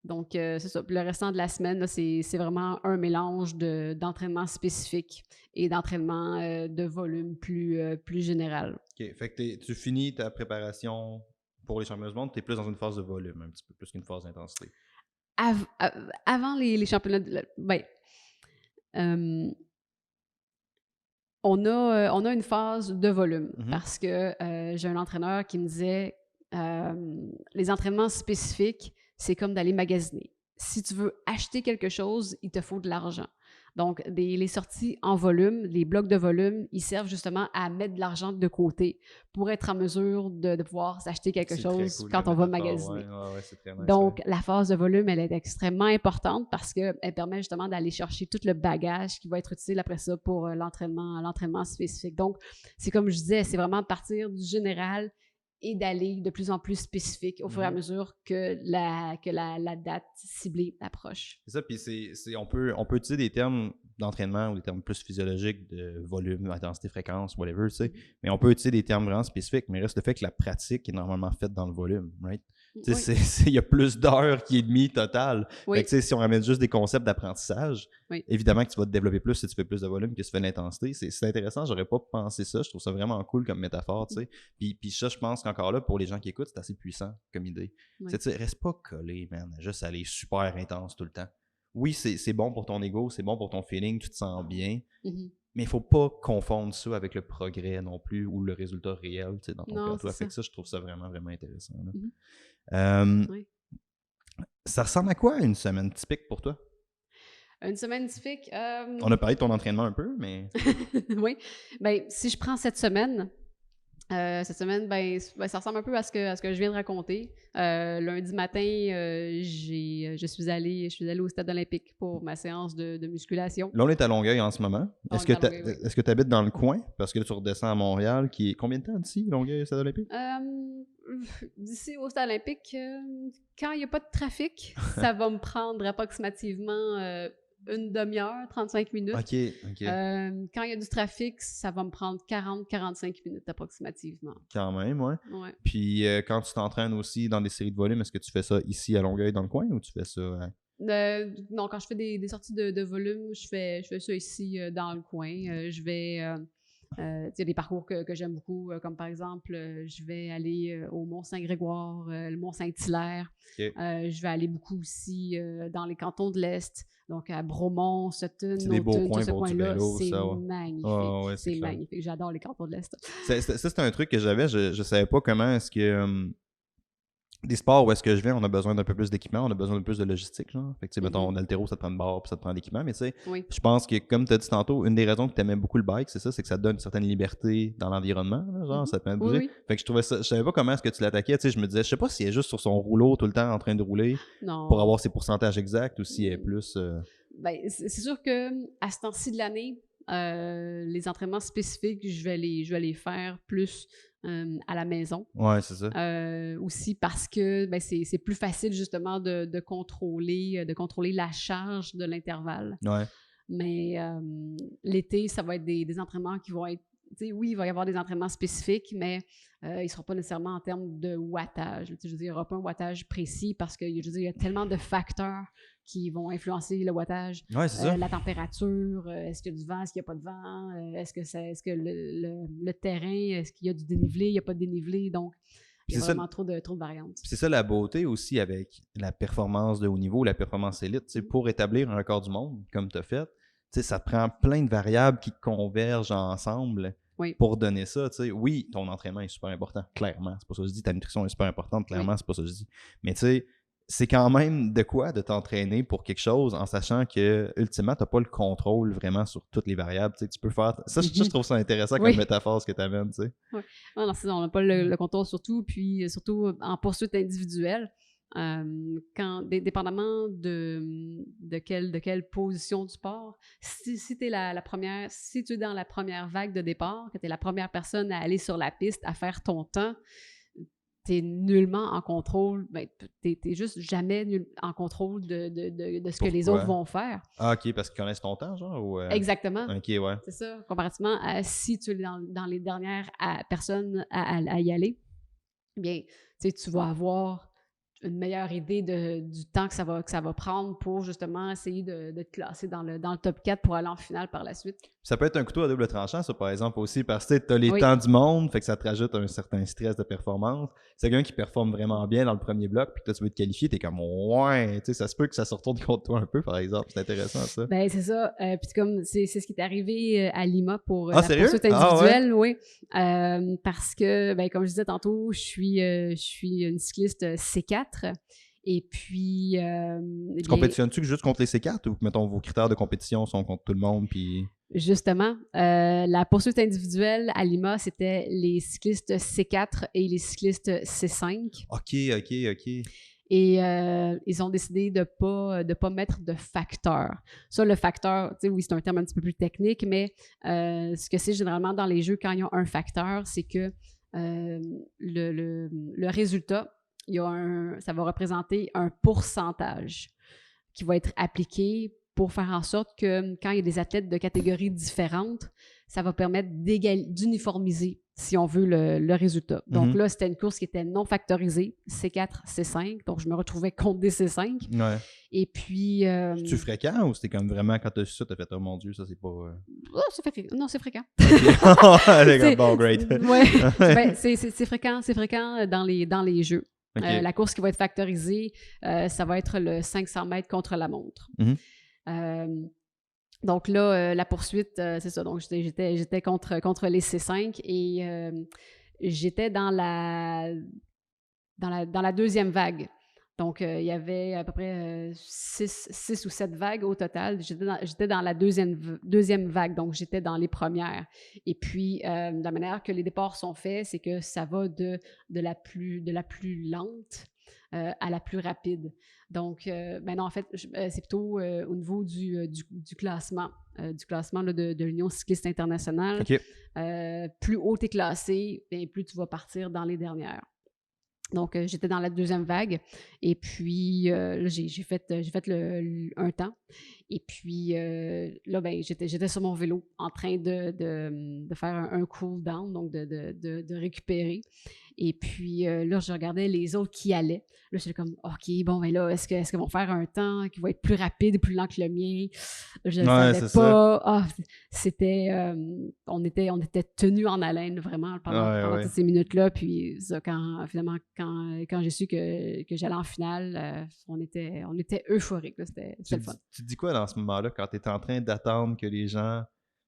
Donc, c'est ça. Puis le restant de la semaine, là, c'est vraiment un mélange d'entraînement spécifique et d'entraînement de volume plus général. OK. Fait que tu finis ta préparation pour les championnats du monde, tu es plus dans une phase de volume, un petit peu plus qu'une phase d'intensité. Avant les championnats on a une phase de volume parce que j'ai un entraîneur qui me disait les entraînements spécifiques, c'est comme d'aller magasiner. Si tu veux acheter quelque chose, il te faut de l'argent. Donc, les sorties en volume, les blocs de volume, ils servent justement à mettre de l'argent de côté pour être en mesure de pouvoir s'acheter quelque chose quand on va magasiner. C'est très nice, donc, la phase de volume, elle est extrêmement importante parce qu'elle permet justement d'aller chercher tout le bagage qui va être utile après ça pour l'entraînement spécifique. Donc, c'est comme je disais, c'est vraiment de partir du général et d'aller de plus en plus spécifique au fur et à mesure que la date ciblée approche. C'est ça, puis on peut utiliser des termes d'entraînement ou des termes plus physiologiques de volume, intensité, fréquence, whatever, tu sais, mais on peut utiliser des termes vraiment spécifiques, mais reste le fait que la pratique est normalement faite dans le volume, right? Tu sais, il y a plus d'heures qui est demi total. Fait que, si on ramène juste des concepts d'apprentissage, évidemment que tu vas te développer plus si tu fais plus de volume que si tu fais de l'intensité. C'est intéressant, j'aurais pas pensé ça. Je trouve ça vraiment cool comme métaphore, tu sais. Puis ça, je pense qu'encore là, pour les gens qui écoutent, c'est assez puissant comme idée. Tu sais, reste pas collé, man, juste aller super intense tout le temps. Oui, c'est bon pour ton ego, c'est bon pour ton feeling, tu te sens bien, mais il faut pas confondre ça avec le progrès non plus ou le résultat réel, tu sais, dans ton cas. Toi, fait que ça, je trouve ça vraiment, vraiment intéressant. Là. Ça ressemble à quoi une semaine typique pour toi? Une semaine typique? On a parlé de ton entraînement un peu, mais... Oui. Bien, si je prends cette semaine, ben, ça ressemble un peu à ce que je viens de raconter. Lundi matin, je suis allée au stade olympique pour ma séance de musculation. Là, on est à Longueuil en ce moment. Est-ce que tu habites dans le coin? Parce que là, tu redescends à Montréal, qui est combien de temps d'ici, Longueuil au stade olympique? D'ici au stade olympique, quand il n'y a pas de trafic, ça va me prendre approximativement une demi-heure, 35 minutes. OK. Quand il y a du trafic, ça va me prendre 40-45 minutes approximativement. Quand même, ouais. Puis quand tu t'entraînes aussi dans des séries de volume, est-ce que tu fais ça ici à Longueuil dans le coin ou tu fais ça... Non, quand je fais des sorties de volume, je fais ça ici dans le coin. Je vais... il y a des parcours que j'aime beaucoup, comme par exemple, je vais aller au Mont-Saint-Grégoire, le Mont-Saint-Hilaire. Okay. Je vais aller beaucoup aussi dans les cantons de l'Est, donc à Bromont, Sutton, c'est des beaux coins ce pour coin-là, du vélo, c'est ça, ouais. magnifique. Ouais, c'est magnifique. J'adore les cantons de l'Est. Ça, c'est un truc que j'avais. Je savais pas comment est-ce que... des sports où est-ce que je vais, on a besoin d'un peu plus d'équipement, on a besoin de plus de logistique, genre. Fait que, tu sais, mettons, en haltéro, ça te prend une barre, puis ça te prend d'équipement, mais tu sais, je pense que, comme tu as dit tantôt, une des raisons que tu aimais beaucoup le bike, c'est ça, c'est que ça te donne une certaine liberté dans l'environnement, là, genre, ça te permet de bouger. Fait que je trouvais ça, je savais pas comment est-ce que tu l'attaquais, tu sais, je me disais, je sais pas s'il est juste sur son rouleau tout le temps en train de rouler pour avoir ses pourcentages exacts ou s'il est plus... Ben, c'est sûr que à ce temps-ci de l'année, les entraînements spécifiques, je vais les faire plus à la maison. Ouais, c'est ça. Aussi parce que ben, c'est plus facile justement de contrôler la charge de l'intervalle. Ouais. Mais l'été, ça va être des entraînements qui vont être... Oui, il va y avoir des entraînements spécifiques, mais ils ne seront pas nécessairement en termes de wattage. Je veux dire, il n'y aura pas un wattage précis parce que il y a tellement de facteurs qui vont influencer le wattage. Ouais, c'est ça. La température, est-ce qu'il y a du vent, est-ce qu'il n'y a pas de vent, est-ce que le terrain, est-ce qu'il y a du dénivelé, il n'y a pas de dénivelé, donc il y a vraiment trop de variantes. C'est ça la beauté aussi avec la performance de haut niveau, la performance élite. Pour établir un record du monde, comme tu as fait, ça te prend plein de variables qui convergent ensemble pour donner ça. Oui, ton entraînement est super important, clairement. C'est pas ça que je dis. Ta nutrition est super importante, clairement, c'est pas ça que je dis. Mais tu sais, c'est quand même de quoi de t'entraîner pour quelque chose en sachant que, ultimement, tu n'as pas le contrôle vraiment sur toutes les variables. Tu peux faire... Ça, je trouve ça intéressant comme métaphore, ce que tu amènes. Oui, non, on n'a pas le contrôle surtout, puis surtout en poursuite individuelle. Dépendamment de quelle position du pars, si tu es si tu es dans la première vague de départ, que tu es la première personne à aller sur la piste, à faire ton temps, tu es nullement en contrôle, ben, tu n'es juste jamais en contrôle de ce que les autres vont faire. Ah, OK, parce qu'ils connaissent ton temps, genre? Ou Exactement. OK, ouais. C'est ça, comparativement à si tu es dans les dernières personnes à y aller, bien, tu vas avoir une meilleure idée du temps que ça va prendre pour justement essayer de te classer dans le top 4 pour aller en finale par la suite. Ça peut être un couteau à double tranchant, ça, par exemple, aussi, parce que tu as les temps du monde, fait que ça te rajoute un certain stress de performance. C'est quelqu'un qui performe vraiment bien dans le premier bloc, puis que toi, tu veux te qualifier, t'es comme, ouais, tu sais, ça se peut que ça se retourne contre toi un peu, par exemple. C'est intéressant, ça. Ben, c'est ça. Puis comme, c'est ce qui est arrivé à Lima pour la sérieux? poursuite individuelle, oui. Parce que, ben, comme je disais tantôt, je suis une cycliste C4. Et puis... tu compétitionnes-tu juste contre les C4 ou, mettons, vos critères de compétition sont contre tout le monde, puis... Justement, la poursuite individuelle à Lima, c'était les cyclistes C4 et les cyclistes C5. OK. Et ils ont décidé de pas mettre de facteur. Ça, le facteur, tu sais, oui, c'est un terme un petit peu plus technique, mais ce que c'est généralement dans les jeux, quand ils ont un facteur, c'est que le résultat, ça va représenter un pourcentage qui va être appliqué pour faire en sorte que quand il y a des athlètes de catégories différentes, ça va permettre d'uniformiser, si on veut, le résultat. Donc là, c'était une course qui était non factorisée, C4, C5, donc je me retrouvais contre des C5. Ouais. Et puis... C'est-tu fréquent ou c'était comme vraiment quand tu as su ça, tu as fait « Oh mon Dieu, ça c'est pas... Oh, non, c'est fréquent. Okay. Bon, great. Ouais, ben, c'est fréquent dans les jeux. Okay. La course qui va être factorisée, ça va être le 500 mètres contre la montre. Donc là, la poursuite, c'est ça. Donc j'étais contre les C5 et j'étais dans la deuxième vague. Donc, il y avait à peu près 6 ou 7 vagues au total. J'étais dans la deuxième vague, donc j'étais dans les premières. Et puis, la manière que les départs sont faits, c'est que ça va de la plus lente à la plus rapide. Donc, non, en fait, c'est plutôt au niveau du classement, là, de l'Union cycliste internationale. OK. Plus haut tu es classé, bien, plus tu vas partir dans les dernières. Donc, j'étais dans la deuxième vague et puis là, j'ai fait un temps. Et puis là, ben, j'étais sur mon vélo en train de faire un cool down, donc de récupérer. Et puis là, je regardais les autres qui allaient. Là, j'étais comme, OK, bon, ben là, est-ce qu'ils vont faire un temps qui va être plus rapide et plus lent que le mien? Je ne savais pas. Ah, c'était... on était tenus en haleine, vraiment, pendant toutes ces minutes-là. Puis ça, finalement, quand j'ai su que j'allais en finale, on était euphoriques. C'était le fun. Tu te dis quoi dans ce moment-là, quand tu es en train d'attendre que les gens...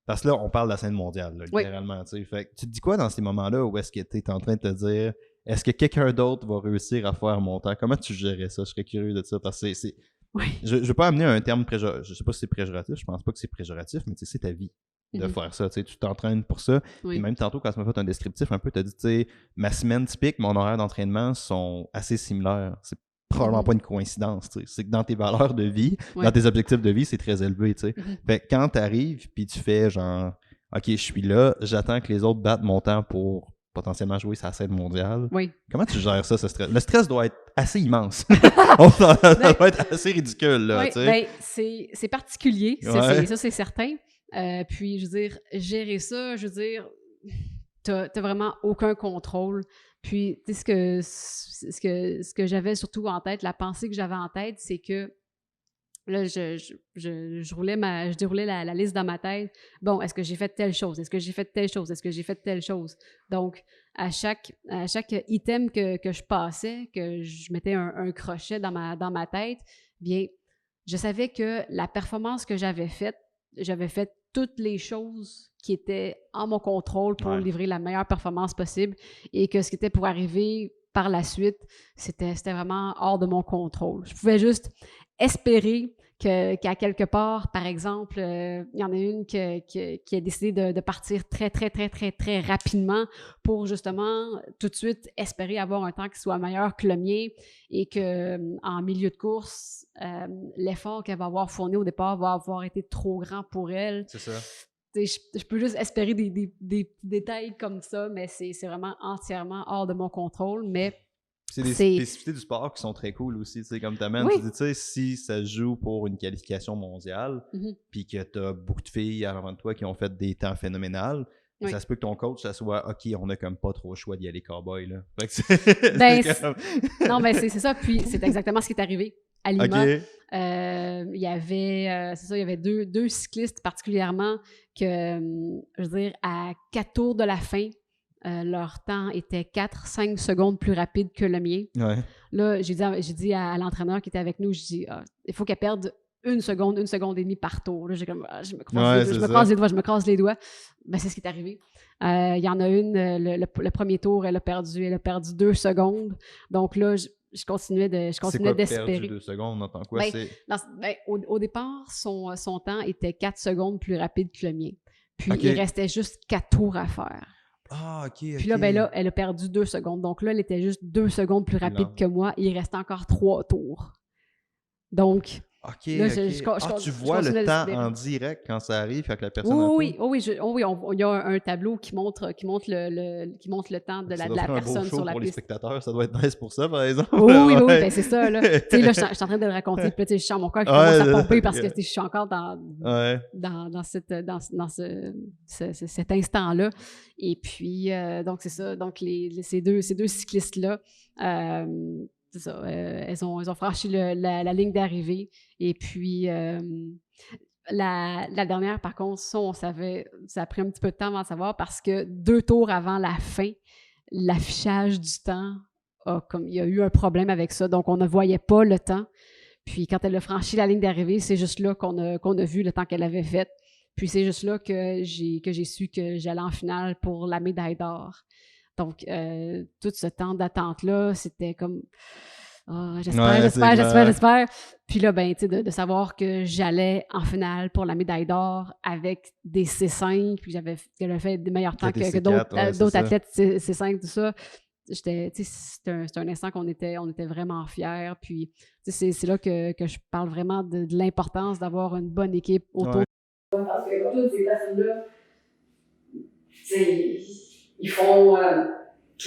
Parce que là, on parle de la scène mondiale, là, littéralement. Oui. Fait que tu te dis quoi dans ces moments-là où est-ce que tu es en train de te dire est-ce que quelqu'un d'autre va réussir à faire mon temps? Comment tu gérais ça? Je serais curieux de ça parce que c'est... Oui. Je ne veux pas amener un terme je sais pas si c'est péjoratif, je pense pas que c'est péjoratif, mais c'est ta vie de faire ça. Tu t'entraînes pour ça. Oui. Et même tantôt, quand tu m'as fait un descriptif un peu, tu as dit, tu sais, ma semaine typique, mon horaire d'entraînement sont assez similaires. C'est probablement pas une coïncidence. Tu sais. C'est que dans tes valeurs de vie, dans tes objectifs de vie, c'est très élevé. Tu sais. Fait que quand tu arrives puis tu fais genre OK, je suis là, j'attends que les autres battent mon temps pour potentiellement jouer sa scène mondiale. Oui. Comment tu gères ça, ce stress? Le stress doit être assez immense. Ça doit être assez ridicule. Là, oui, tu sais. Ben, c'est particulier, ça c'est certain. Puis, je veux dire, gérer ça, je veux dire, t'as vraiment aucun contrôle. Puis, tu sais, ce que j'avais surtout en tête, la pensée que j'avais en tête, c'est que là, je déroulais la liste dans ma tête. Bon, est-ce que j'ai fait telle chose? Est-ce que j'ai fait telle chose? Est-ce que j'ai fait telle chose? Donc, à chaque item que je passais, que je mettais un crochet dans ma tête, bien, je savais que la performance que j'avais fait toutes les choses qui étaient en mon contrôle pour livrer la meilleure performance possible et que ce qui était pour arriver par la suite, c'était vraiment hors de mon contrôle. Je pouvais juste espérer qu'à quelque part, par exemple, il y en a une qui a décidé de partir très, très, très, très, très rapidement pour justement tout de suite espérer avoir un temps qui soit meilleur que le mien et qu'en milieu de course, l'effort qu'elle va avoir fourni au départ va avoir été trop grand pour elle. C'est ça. Je peux juste espérer des détails comme ça, mais c'est vraiment entièrement hors de mon contrôle, mais c'est des spécificités du sport qui sont très cool aussi, tu sais, comme t'amènes. Tu dis, tu sais, si ça joue pour une qualification mondiale, puis que t'as beaucoup de filles avant de toi qui ont fait des temps phénoménaux, ça se peut que ton coach, ça soit OK, on a comme pas trop le choix d'y aller cowboy, là. Non, ben c'est ça, puis c'est exactement ce qui est arrivé. À Lima, il y avait deux cyclistes particulièrement que, je veux dire, à 4 tours de la fin, leur temps était 4-5 secondes plus rapide que le mien. Ouais. Là, j'ai dit à l'entraîneur qui était avec nous, je dis, il faut qu'elle perde 1 seconde et demie par tour. Là, je me croise les doigts. Ben, c'est ce qui est arrivé. Il y en a une, le premier tour, elle a perdu 2 secondes. Donc là, je continuais d'espérer. Perdu 2 secondes, on entend quoi? Au départ, son temps était 4 secondes plus rapide que le mien. Puis il restait juste 4 tours à faire. Ah, OK. Puis là, elle a perdu 2 secondes. Donc là, elle était juste 2 secondes plus rapide que moi. Il restait encore 3 tours. Donc, là, tu vois le temps en direct quand ça arrive, quand la personne Oui, il y a un tableau qui montre le temps de la personne sur la piste. Pour les spectateurs, ça doit être nice pour ça, par exemple. Oui, ben c'est ça, là. Tu sais, là, je suis en train de le raconter, puis je sens mon cœur qui commence à pomper parce que je suis encore dans cet instant-là. Et puis, donc, c'est ça. Donc, ces deux cyclistes-là, c'est ça, elles ont franchi la ligne d'arrivée. Et puis, la dernière, par contre, ça a pris un petit peu de temps avant de savoir parce que 2 tours avant la fin, l'affichage du temps, il y a eu un problème avec ça. Donc, on ne voyait pas le temps. Puis, quand elle a franchi la ligne d'arrivée, c'est juste là qu'on a vu le temps qu'elle avait fait. Puis, c'est juste là que j'ai su que j'allais en finale pour la médaille d'or. Donc, tout ce temps d'attente-là, c'était comme... J'espère. Puis là, ben, tu sais, de savoir que j'allais en finale pour la médaille d'or avec des C5, puis j'avais fait des meilleurs temps que d'autres athlètes C5, tout ça. C'était un instant qu'on était vraiment fiers. Puis c'est là que je parle vraiment de l'importance d'avoir une bonne équipe autour. Parce que toutes ces personnes-là, ils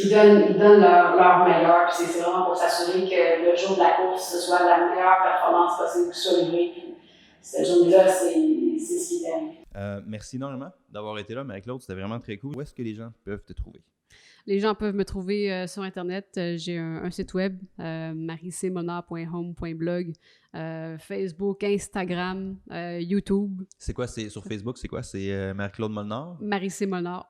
donnent leur meilleur. Puis c'est vraiment pour s'assurer que le jour de la course, ce soit la meilleure performance possible sur les livrées. Puis cette journée-là, c'est ce qui est arrivé. Merci énormément d'avoir été là, Marie-Claude. C'était vraiment très cool. Où est-ce que les gens peuvent te trouver? Les gens peuvent me trouver sur Internet. J'ai un site web, maricmonard.home.blog, Facebook, Instagram, YouTube. C'est quoi? Sur Facebook, c'est quoi? C'est Marie-Claude Molnar? Marie-C Molnar.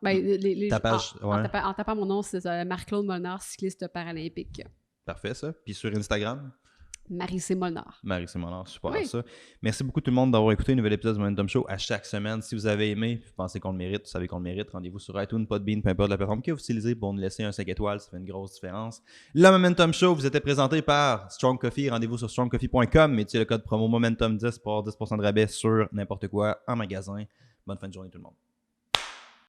Ta page, en tapant mon nom, c'est Marie-Claude Molnar, cycliste paralympique. Parfait, ça. Puis sur Instagram? Marie-C Molnar. Marie-C Molnar, super ça. Merci beaucoup tout le monde d'avoir écouté un nouvel épisode du Momentum Show à chaque semaine. Si vous avez aimé, vous pensez qu'on le mérite, vous savez qu'on le mérite, rendez-vous sur iTunes, Podbean, peu importe la plateforme que vous utilisez pour nous laisser un 5 étoiles, ça fait une grosse différence. Le Momentum Show vous était présenté par Strong Coffee. Rendez-vous sur strongcoffee.com, mettez le code promo Momentum10 pour avoir 10% de rabais sur n'importe quoi en magasin. Bonne fin de journée tout le monde.